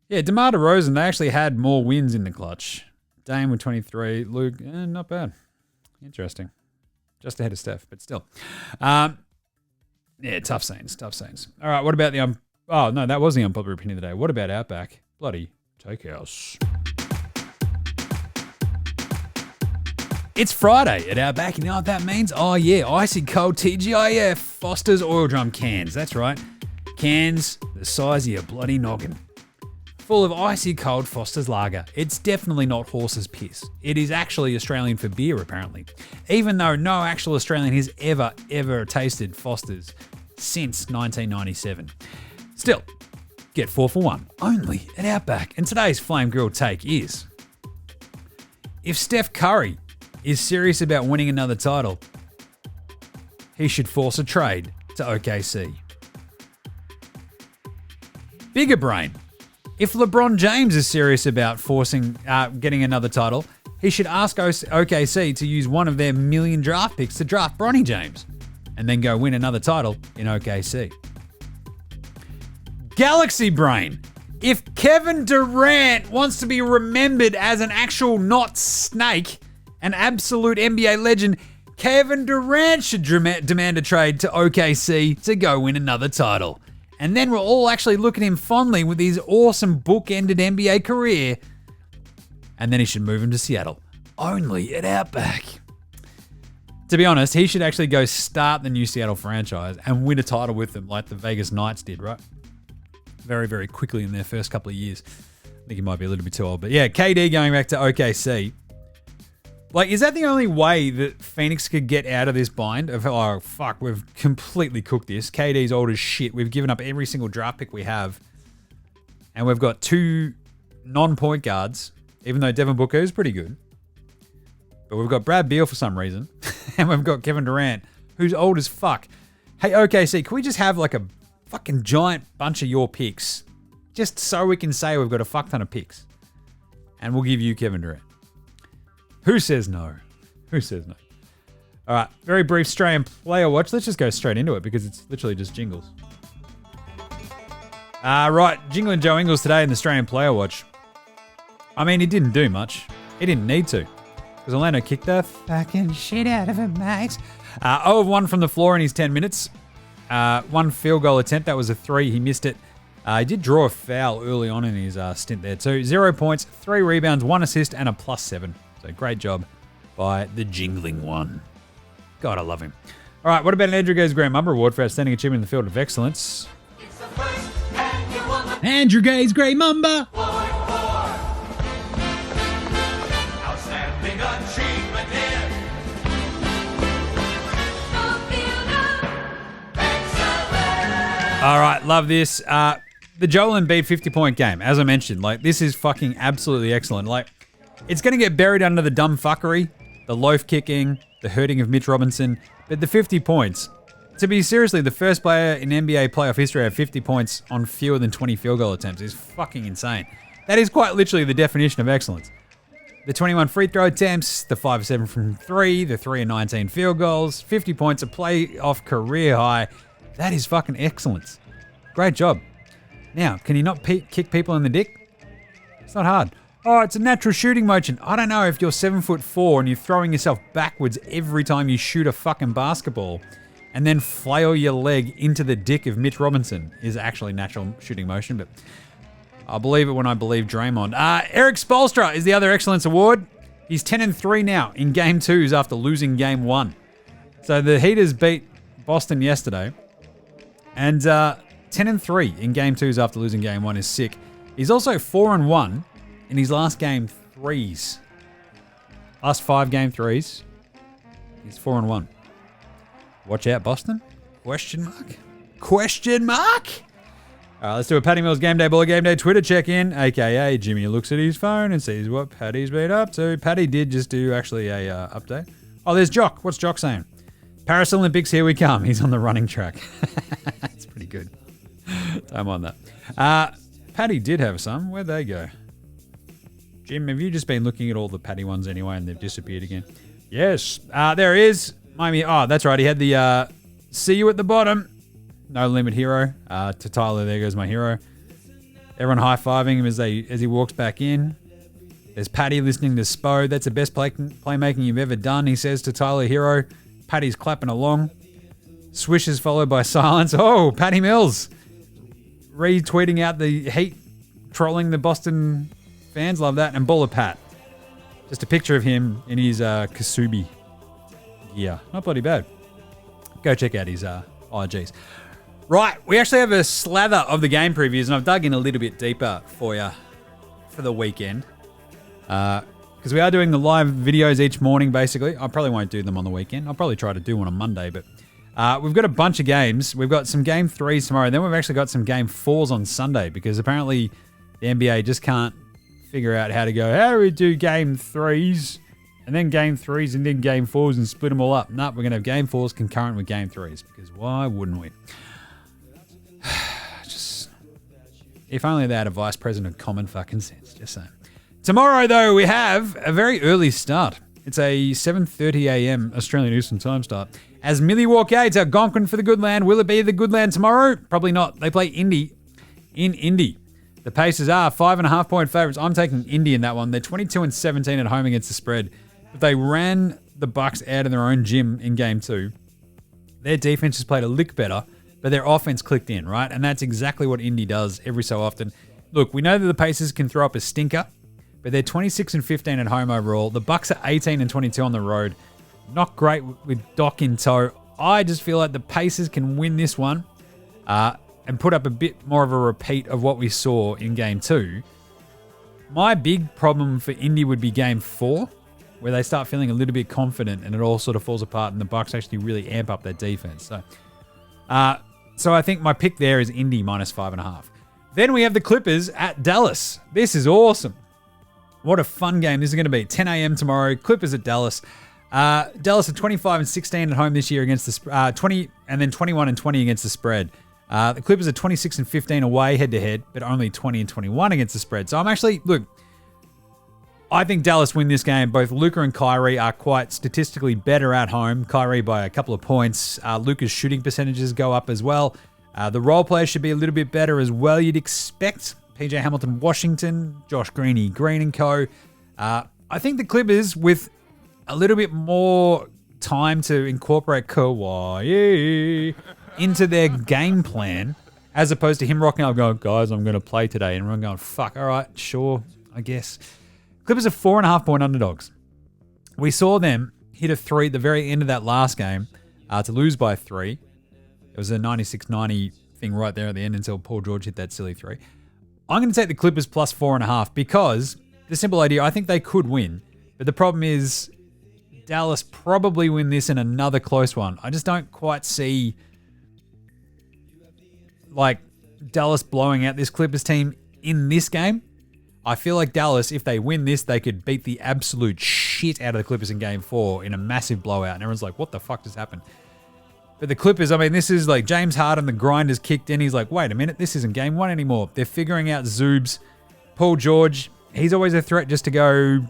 Speaker 2: Yeah, DeMar DeRozan, they actually had more wins in the clutch. Dame with 23. Luke, not bad. Interesting. Just ahead of Steph, but still. Yeah, tough scenes. All right, what about the... oh, no, that was the unpopular opinion of the day. What about Outback? Bloody Takehouse. It's Friday at Outback. You know what that means? Oh, yeah. Icy cold TGIF Foster's oil drum cans. That's right. Cans the size of your bloody noggin. Full of icy cold Foster's lager. It's definitely not horse's piss. It is actually Australian for beer, apparently. Even though no actual Australian has ever tasted Foster's since 1997. Still, get 4 for 1 only at Outback. And today's flame grilled take is: if Steph Curry is serious about winning another title, he should force a trade to OKC. Bigger brain. If LeBron James is serious about getting another title, he should ask OKC to use one of their $1 million draft picks to draft Bronny James and then go win another title in OKC. Galaxy brain. If Kevin Durant wants to be remembered as an actual not snake, an absolute NBA legend, Kevin Durant should demand a trade to OKC to go win another title. And then we'll all actually look at him fondly with his awesome book-ended NBA career. And then he should move him to Seattle, only at Outback. To be honest, he should actually go start the new Seattle franchise and win a title with them like the Vegas Knights did, right? Very, very quickly in their first couple of years. I think he might be a little bit too old. But yeah, KD going back to OKC. Like, is that the only way that Phoenix could get out of this bind of, oh, fuck, we've completely cooked this. KD's old as shit. We've given up every single draft pick we have. And we've got 2 non-point guards, even though Devin Booker is pretty good. But we've got Brad Beal for some reason. And we've got Kevin Durant, who's old as fuck. Hey, OKC, can we just have like a fucking giant bunch of your picks? Just so we can say we've got a fuck ton of picks. And we'll give you Kevin Durant. Who says no? Who says no? All right, very brief Australian player watch. Let's just go straight into it because it's literally just jingles. Right, jingling Joe Ingles today in the Australian player watch. I mean, he didn't do much. He didn't need to because Orlando kicked the fucking shit out of him, mate. 0 of 1 from the floor in his 10 minutes. 1 field goal attempt. That was a 3. He missed it. He did draw a foul early on in his stint there too. 0 points, 3 rebounds, 1 assist, and a +7. So great job by the jingling one. God, I love him. All right, what about an Andrew Gaze Graham Mumba Award for Outstanding Achievement in the Field of Excellence? Andrew Gaze Grey Mumba.
Speaker 16: Outstanding achievement in excellence.
Speaker 2: All right, love this. The Joel Embiid 50-point game, as I mentioned, like this is fucking absolutely excellent. Like, it's going to get buried under the dumb fuckery, the loaf kicking, the hurting of Mitch Robinson, but the 50 points. To be seriously the first player in NBA playoff history to have 50 points on fewer than 20 field goal attempts is fucking insane. That is quite literally the definition of excellence. The 21 free throw attempts, the 5 of 7 from 3, the 3 of 19 field goals, 50 points, a playoff career high. That is fucking excellence. Great job. Now, can you not kick people in the dick? It's not hard. Oh, it's a natural shooting motion. I don't know if you're 7'4" and you're throwing yourself backwards every time you shoot a fucking basketball and then flail your leg into the dick of Mitch Robinson is actually natural shooting motion, but I'll believe it when I believe Draymond. Eric Spoelstra is the other excellence award. He's 10-3 now in game 2s after losing game 1. So the Heaters beat Boston yesterday and 10-3 in game 2s after losing game 1 is sick. He's also 4-1 in his last game 3s. Last 5 game 3s. He's 4-1. Watch out, Boston? Question mark? Question mark? All right, let's do a Paddy Mills Game Day Baller Game Day Twitter check-in, a.k.a. Jimmy looks at his phone and sees what Paddy's been up to. Paddy did just do actually a update. Oh, there's Jock. What's Jock saying? Paris Olympics, here we come. He's on the running track. That's pretty good. Don't mind that. Paddy did have some. Where'd they go? Jim, have you just been looking at all the Paddy ones anyway and they've disappeared again? Yes. There he is. Miami. Oh, that's right. He had the see you at the bottom. No limit hero. To Tyler, there goes my hero. Everyone high-fiving him as he walks back in. There's Paddy listening to Spud. That's the best playmaking you've ever done, he says to Tyler Hero. Paddy's clapping along. Swishes followed by silence. Oh, Paddy Mills. Retweeting out the Heat, trolling the Boston fans. Love that. And Baller Pat. Just a picture of him in his Kasubi gear. Not bloody bad. Go check out his IGs. Right, we actually have a slather of the game previews, and I've dug in a little bit deeper for you for the weekend. Because we are doing the live videos each morning, basically. I probably won't do them on the weekend. I'll probably try to do one on Monday, but we've got a bunch of games. We've got some game 3s tomorrow, then we've actually got some game 4s on Sunday, because apparently the NBA just can't figure out how do we do game 3s, and then game 3s, and then game 4s, and split them all up. We're going to have game 4s concurrent with game 3s, because why wouldn't we? Just, if only they had a vice president of common fucking sense, just saying. Tomorrow, though, we have a very early start. It's a 7:30 a.m. Australian Eastern Time start. As Milwaukee to Algonquin for the good land. Will it be the good land tomorrow? Probably not. They play Indy in Indy. The Pacers are 5.5-point favorites. I'm taking Indy in that one. They're 22-17 at home against the spread. But they ran the Bucks out of their own gym in game 2. Their defense has played a lick better, but their offense clicked in, right? And that's exactly what Indy does every so often. Look, we know that the Pacers can throw up a stinker, but they're 26-15 at home overall. The Bucks are 18-22 on the road. Not great with Doc in tow. I just feel like the Pacers can win this one and put up a bit more of a repeat of what we saw in game 2. My big problem for Indy would be game 4, where they start feeling a little bit confident and it all sort of falls apart and the Bucks actually really amp up their defense. So I think my pick there is Indy minus 5.5. Then we have the Clippers at Dallas. This is awesome. What a fun game this is going to be. 10 a.m. tomorrow. Clippers at Dallas. Dallas are 25-16 at home this year against the 20, and then 21-20 against the spread. The Clippers are 26-15 away head-to-head, but only 20-21 against the spread. So I think Dallas win this game. Both Luka and Kyrie are quite statistically better at home. Kyrie by a couple of points. Luka's shooting percentages go up as well. The role players should be a little bit better as well, you'd expect. PJ Hamilton, Washington, Josh Green and co. I think the Clippers, with a little bit more time to incorporate Kawhi into their game plan, as opposed to him rocking up going, guys, I'm going to play today. And everyone going, fuck, all right, sure, I guess. Clippers are 4.5-point underdogs. We saw them hit a 3 at the very end of that last game to lose by 3. It was a 96-90 thing right there at the end until Paul George hit that silly 3. I'm going to take the Clippers plus 4.5 because the simple idea, I think they could win. But the problem is Dallas probably win this in another close one. I just don't quite see Dallas blowing out this Clippers team in this game. I feel like Dallas, if they win this, they could beat the absolute shit out of the Clippers in game 4 in a massive blowout. And everyone's like, what the fuck just happened? But the Clippers, this is like James Harden, the grind has kicked in. He's like, wait a minute, this isn't game 1 anymore. They're figuring out Zoobs. Paul George, he's always a threat just to go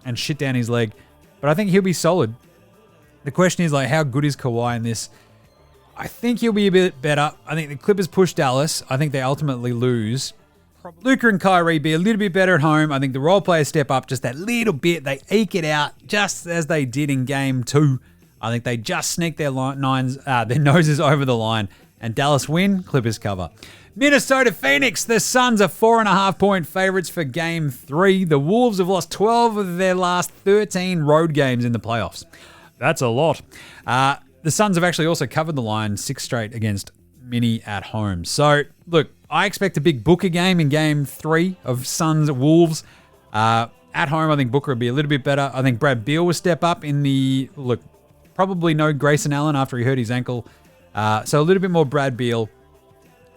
Speaker 2: and shit down his leg. But I think he'll be solid. The question is, how good is Kawhi in this? I think he'll be a bit better. I think the Clippers push Dallas. I think they ultimately lose. Luka and Kyrie be a little bit better at home. I think the role players step up just that little bit. They eke it out just as they did in game 2. I think they just sneak their noses over the line. And Dallas win, Clippers cover. Minnesota Phoenix, the Suns are 4.5-point favorites for game 3. The Wolves have lost 12 of their last 13 road games in the playoffs. That's a lot. The Suns have actually also covered the line 6 straight against Mini at home. So, look, I expect a big Booker game in game 3 of Suns-Wolves. At home, I think Booker will be a little bit better. I think Brad Beal will step up in the... Look, probably no Grayson Allen after he hurt his ankle. So a little bit more Brad Beal.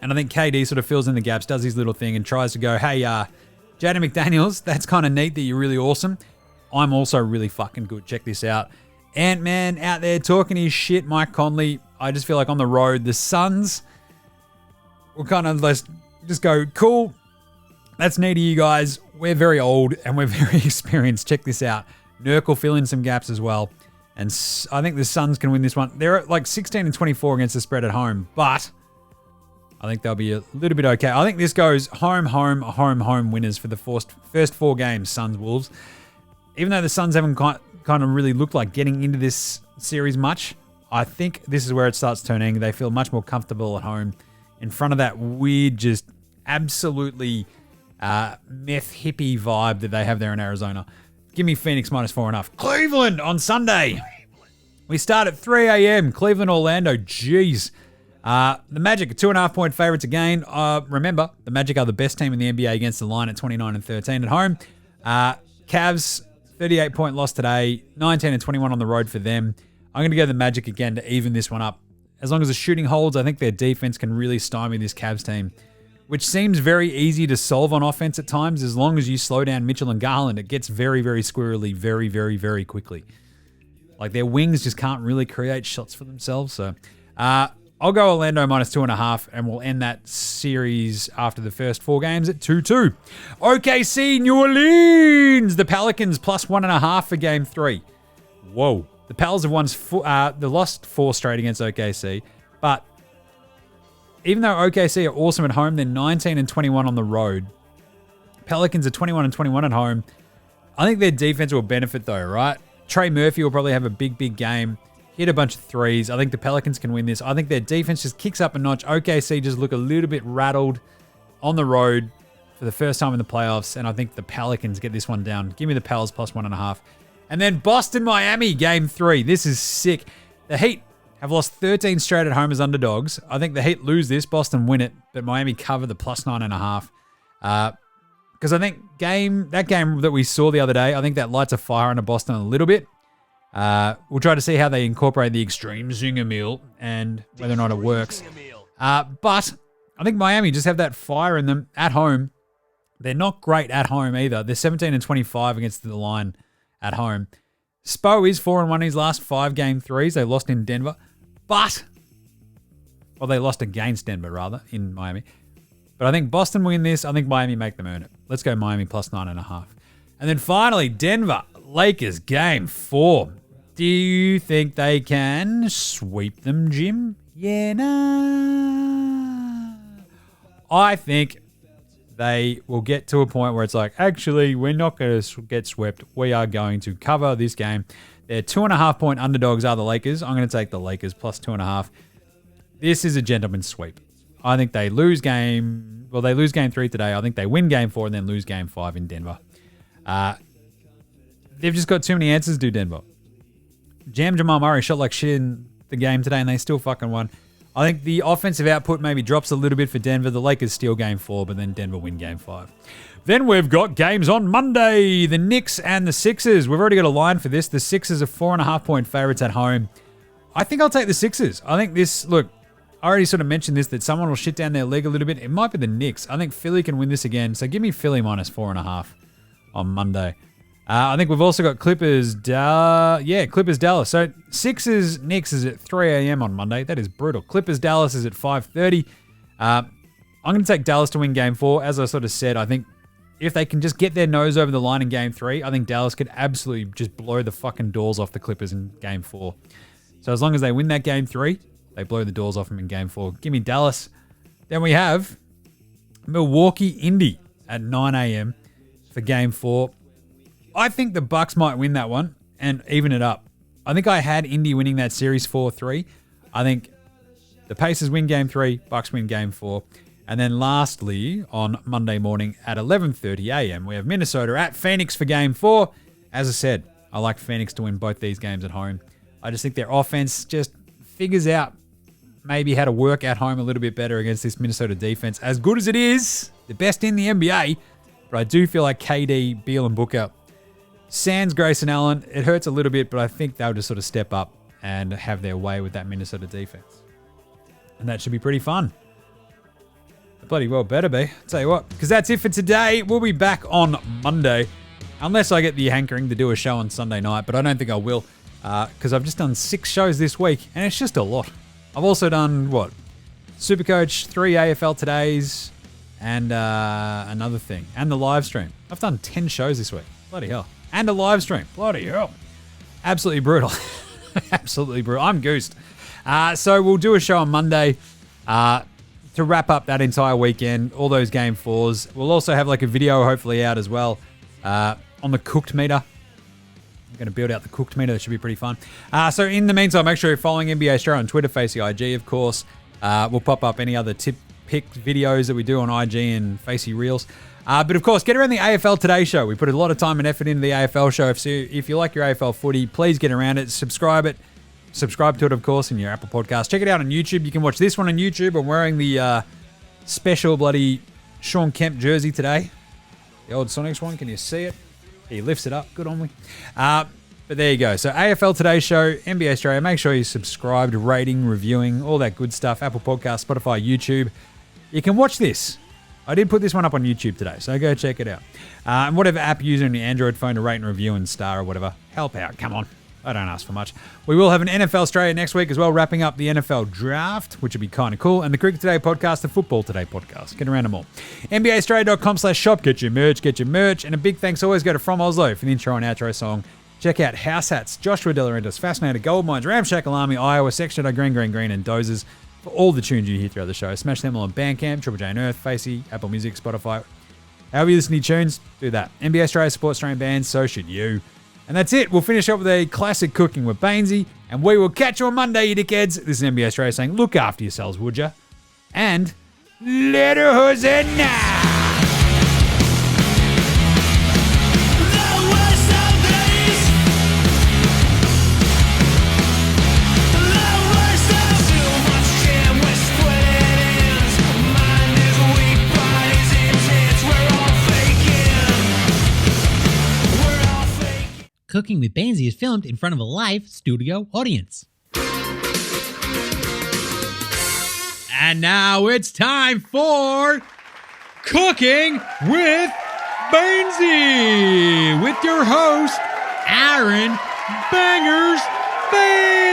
Speaker 2: And I think KD sort of fills in the gaps, does his little thing and tries to go, hey, Jaden McDaniels, that's kind of neat that you're really awesome. I'm also really fucking good. Check this out. Ant-Man out there talking his shit, Mike Conley. I just feel like on the road, the Suns will kind of just go, cool, that's neat of you guys. We're very old and we're very experienced. Check this out. Nurk will fill in some gaps as well. And I think the Suns can win this one. They're like 16-24 against the spread at home, but I think they'll be a little bit okay. I think this goes home winners for the first 4 games, Suns-Wolves. Even though the Suns haven't kind of really looked like getting into this series much, I think this is where it starts turning. They feel much more comfortable at home in front of that weird, just absolutely meth hippie vibe that they have there in Arizona. Give me Phoenix minus 4.5. Cleveland on Sunday. We start at 3 a.m. Cleveland, Orlando. Jeez. The Magic are 2.5-point favorites again. Remember, the Magic are the best team in the NBA against the line at 29-13 at home. Cavs, 38-point loss today. 19-21 on the road for them. I'm going to go the Magic again to even this one up. As long as the shooting holds, I think their defense can really stymie this Cavs team, which seems very easy to solve on offense at times. As long as you slow down Mitchell and Garland, it gets very, very squirrely very, very, very quickly. Like, their wings just can't really create shots for themselves. So I'll go Orlando minus 2.5, and we'll end that series after the first 4 games at 2-2. OKC, New Orleans. The Pelicans plus 1.5 for game 3. Whoa. The Pels have they lost 4 straight against OKC, but even though OKC are awesome at home, they're 19-21 on the road. Pelicans are 21-21 at home. I think their defense will benefit though, right? Trey Murphy will probably have a big, big game. Hit a bunch of threes. I think the Pelicans can win this. I think their defense just kicks up a notch. OKC just look a little bit rattled on the road for the first time in the playoffs, and I think the Pelicans get this one down. Give me the Pels plus 1.5. And then Boston, Miami, game 3. This is sick. The Heat have lost 13 straight at home as underdogs. I think the Heat lose this. Boston win it, but Miami cover the plus 9.5. Because I think that game that we saw the other day, I think that lights a fire under Boston a little bit. We'll try to see how they incorporate the extreme zinger meal and whether or not it works. But I think Miami just have that fire in them at home. They're not great at home either. They're 17-25 against the line at home. Spo is 4-1 in his last 5 game 3s. They lost in Denver, they lost against Denver rather in Miami. But I think Boston win this. I think Miami make them earn it. Let's go Miami plus 9.5. And then finally, Denver Lakers game 4. Do you think they can sweep them, Jim? Yeah, nah. I think they will get to a point where it's like, actually, we're not going to get swept. We are going to cover this game. Their 2.5-point underdogs are the Lakers. I'm going to take the Lakers plus 2.5. This is a gentleman's sweep. I think they lose game 3 today. I think they win game 4 and then lose game 5 in Denver. They've just got too many answers to do, Denver. Jamal Murray shot like shit in the game today and they still fucking won. I think the offensive output maybe drops a little bit for Denver. The Lakers steal game 4, but then Denver win game 5. Then we've got games on Monday. The Knicks and the Sixers. We've already got a line for this. The Sixers are 4.5-point favorites at home. I think I'll take the Sixers. I think this, look, I already sort of mentioned this, that someone will shit down their leg a little bit. It might be the Knicks. I think Philly can win this again. So give me Philly minus 4.5 on Monday. I think we've also got Clippers Dallas. So Sixers Knicks is at 3 a.m. on Monday. That is brutal. Clippers Dallas is at 5:30. I'm going to take Dallas to win game 4. As I sort of said, I think if they can just get their nose over the line in game 3, I think Dallas could absolutely just blow the fucking doors off the Clippers in game 4. So as long as they win that game 3, they blow the doors off them in game 4. Give me Dallas. Then we have Milwaukee Indy at 9 a.m. for game 4. I think the Bucks might win that one and even it up. I think I had Indy winning that series 4-3. I think the Pacers win game 3, Bucks win game 4. And then lastly, on Monday morning at 11:30 a.m., we have Minnesota at Phoenix for game 4. As I said, I like Phoenix to win both these games at home. I just think their offense just figures out maybe how to work at home a little bit better against this Minnesota defense. As good as it is, the best in the NBA, but I do feel like KD, Beal, and Booker, sans Grayson Allen, it hurts a little bit, but I think they'll just sort of step up and have their way with that Minnesota defense. And that should be pretty fun. It bloody well better be. I'll tell you what, because that's it for today. We'll be back on Monday, unless I get the hankering to do a show on Sunday night, but I don't think I will, because I've just done 6 shows this week, and it's just a lot. I've also done, Supercoach, 3 AFL Todays, and another thing, and the live stream. I've done 10 shows this week. Bloody hell. And a live stream. Bloody hell. Absolutely brutal. Absolutely brutal. I'm goosed. So we'll do a show on Monday to wrap up that entire weekend, all those game 4s. We'll also have like a video hopefully out as well on the cooked meter. I'm going to build out the cooked meter. That should be pretty fun. So in the meantime, make sure you're following NBA Straya on Twitter, Facey IG, of course. We'll pop up any other tip pick videos that we do on IG and Facey Reels. But of course, get around the AFL Today show. We put a lot of time and effort into the AFL show. If you like your AFL footy, please get around it. Subscribe to it, of course, in your Apple Podcast. Check it out on YouTube. You can watch this one on YouTube. I'm wearing the special bloody Sean Kemp jersey today. The old Sonics one. Can you see it? He lifts it up. Good on me. But there you go. So AFL Today show, NBA Straya. Make sure you're subscribed, rating, reviewing, all that good stuff. Apple Podcast, Spotify, YouTube. You can watch this. I did put this one up on YouTube today, so go check it out. And whatever app you're using on your Android phone to rate and review and star or whatever, help out. Come on. I don't ask for much. We will have an NFL Straya next week as well, wrapping up the NFL draft, which would be kind of cool. And the Cricket Today podcast, the Football Today podcast. Get around them all. NBAstraya.com/shop. Get your merch. And a big thanks always go to From Oslo for the intro and outro song. Check out House Hats, Joshua De Laurentiis, Fascinator, Gold Mines, Ramshackle Army, Iowa, Section Green, and Dozers. For all the tunes you hear throughout the show, smash them all on Bandcamp, Triple J and Earth, Facey, Apple Music, Spotify. However you listen to your tunes, do that. NBA Straya supports Australian bands, so should you. And that's it. We'll finish up with a classic Cooking with Baynesy, and we will catch you on Monday, you dickheads. This is NBA Straya saying, look after yourselves, would ya? And later, Hosanna!
Speaker 17: Cooking with Baynesy is filmed in front of a live studio audience.
Speaker 5: And now it's time for Cooking with Baynesy with your host, Aaron Bangers Baines.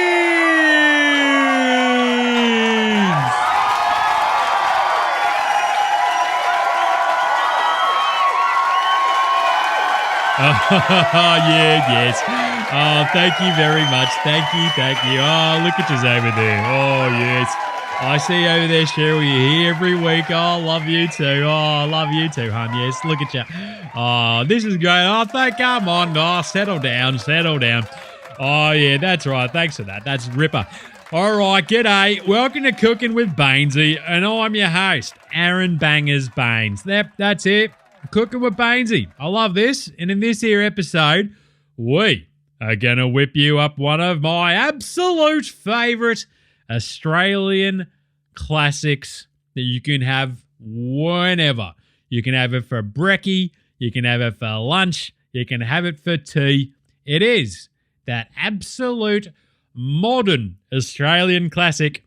Speaker 5: Yes. Oh, thank you very much. Thank you. Oh, look at you over there. Oh, yes. I see you over there, Cheryl. You're here every week. Oh, love you too. Oh, love you too, hon. Yes, look at you. Oh, this is great. Oh, come on. Oh, settle down. Oh, yeah, that's right. Thanks for that. That's ripper. All right, g'day. Welcome to Cooking with Baynesy, and I'm your host, Aaron Bangers Baines. Yep, that's it. Cooking with Baynesy. I love this. And in this here episode, we are going to whip you up one of my absolute favourite Australian classics that you can have whenever. You can have it for brekkie. You can have it for lunch. You can have it for tea. It is that absolute modern Australian classic.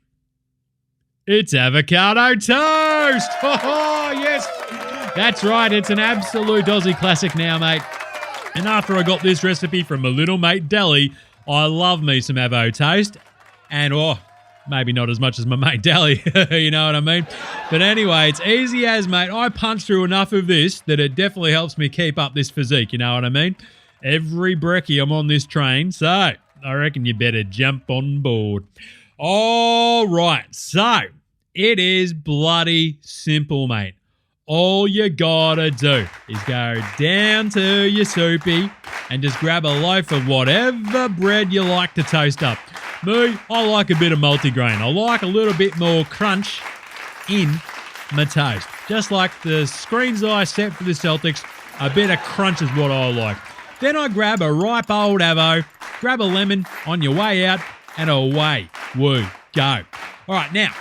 Speaker 5: It's avocado toast. Oh, yes. That's right, it's an absolute Aussie classic now, mate. And after I got this recipe from my little mate Deli, I love me some avo toast. And, maybe not as much as my mate Deli, you know what I mean? But anyway, it's easy as, mate. I punch through enough of this that it definitely helps me keep up this physique, you know what I mean? Every brekkie I'm on this train, so I reckon you better jump on board. All right, so it is bloody simple, mate. All you gotta do is go down to your soupy and just grab a loaf of whatever bread you like to toast up. Me, I like a bit of multigrain. I like a little bit more crunch in my toast. Just like the screens I set for the Celtics, a bit of crunch is what I like. Then I grab a ripe old avo, grab a lemon on your way out, and away we go. All right, now,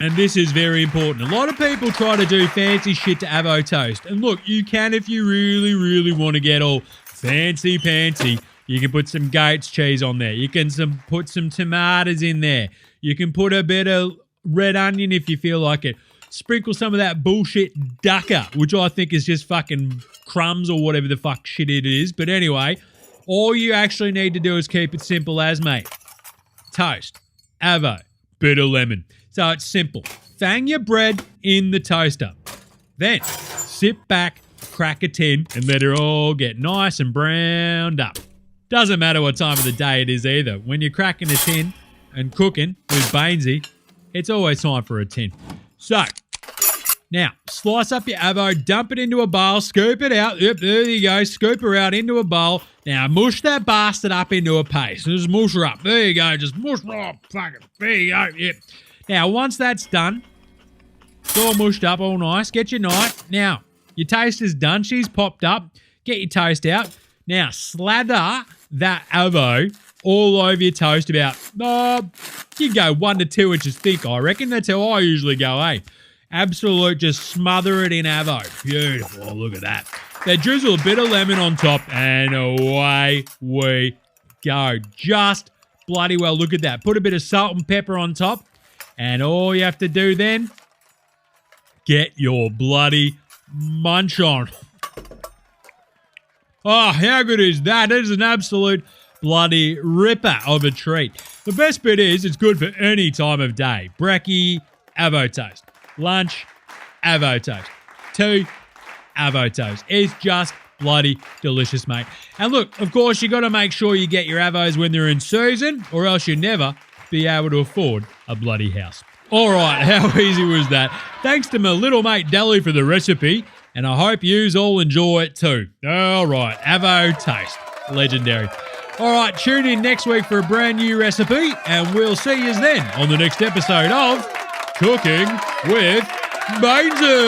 Speaker 5: and this is very important. A lot of people try to do fancy shit to avo toast. And look, you can if you really, really want to get all fancy-pantsy. You can put some goat's cheese on there. You can put some tomatoes in there. You can put a bit of red onion if you feel like it. Sprinkle some of that bullshit ducker, which I think is just fucking crumbs or whatever the fuck shit it is. But anyway, all you actually need to do is keep it simple as, mate. Toast, avo, bit of lemon. So it's simple. Fang your bread in the toaster. Then sit back, crack a tin, and let it all get nice and browned up. Doesn't matter what time of the day it is either. When you're cracking a tin and cooking with Baynesy, it's always time for a tin. So, now, slice up your avo, dump it into a bowl, scoop it out. Yep, there you go. Scoop her out into a bowl. Now, mush that bastard up into a paste. Just mush her up. There you go. Just mush her up. Fuck it. There you go. Yep. Now, once that's done, it's all mushed up, all nice. Get your knife. Now, Your toast is done. She's popped up. Get your toast out. Now, slather that avo all over your toast about, you go 1 to 2 inches thick, I reckon. That's how I usually go, eh? Absolute, just smother it in avo. Beautiful. Look at that. Then drizzle a bit of lemon on top, and away we go. Just bloody well. Look at that. Put a bit of salt and pepper on top, and all you have to do then, get your bloody munch on. Oh, how good is that? It is an absolute bloody ripper of a treat. The best bit is it's good for any time of day. Brekkie, avo toast. Lunch, avo toast. Tea, avo toast. It's just bloody delicious, mate. And look, of course, you got to make sure you get your avos when they're in season, or else you'll never be able to afford a bloody house. All right, how easy was that? Thanks to my little mate Deli for the recipe, and I hope yous all enjoy it too. All right, avo toast. Legendary. All right, tune in next week for a brand new recipe, and we'll see yous then on the next episode of Cooking with Baynesy.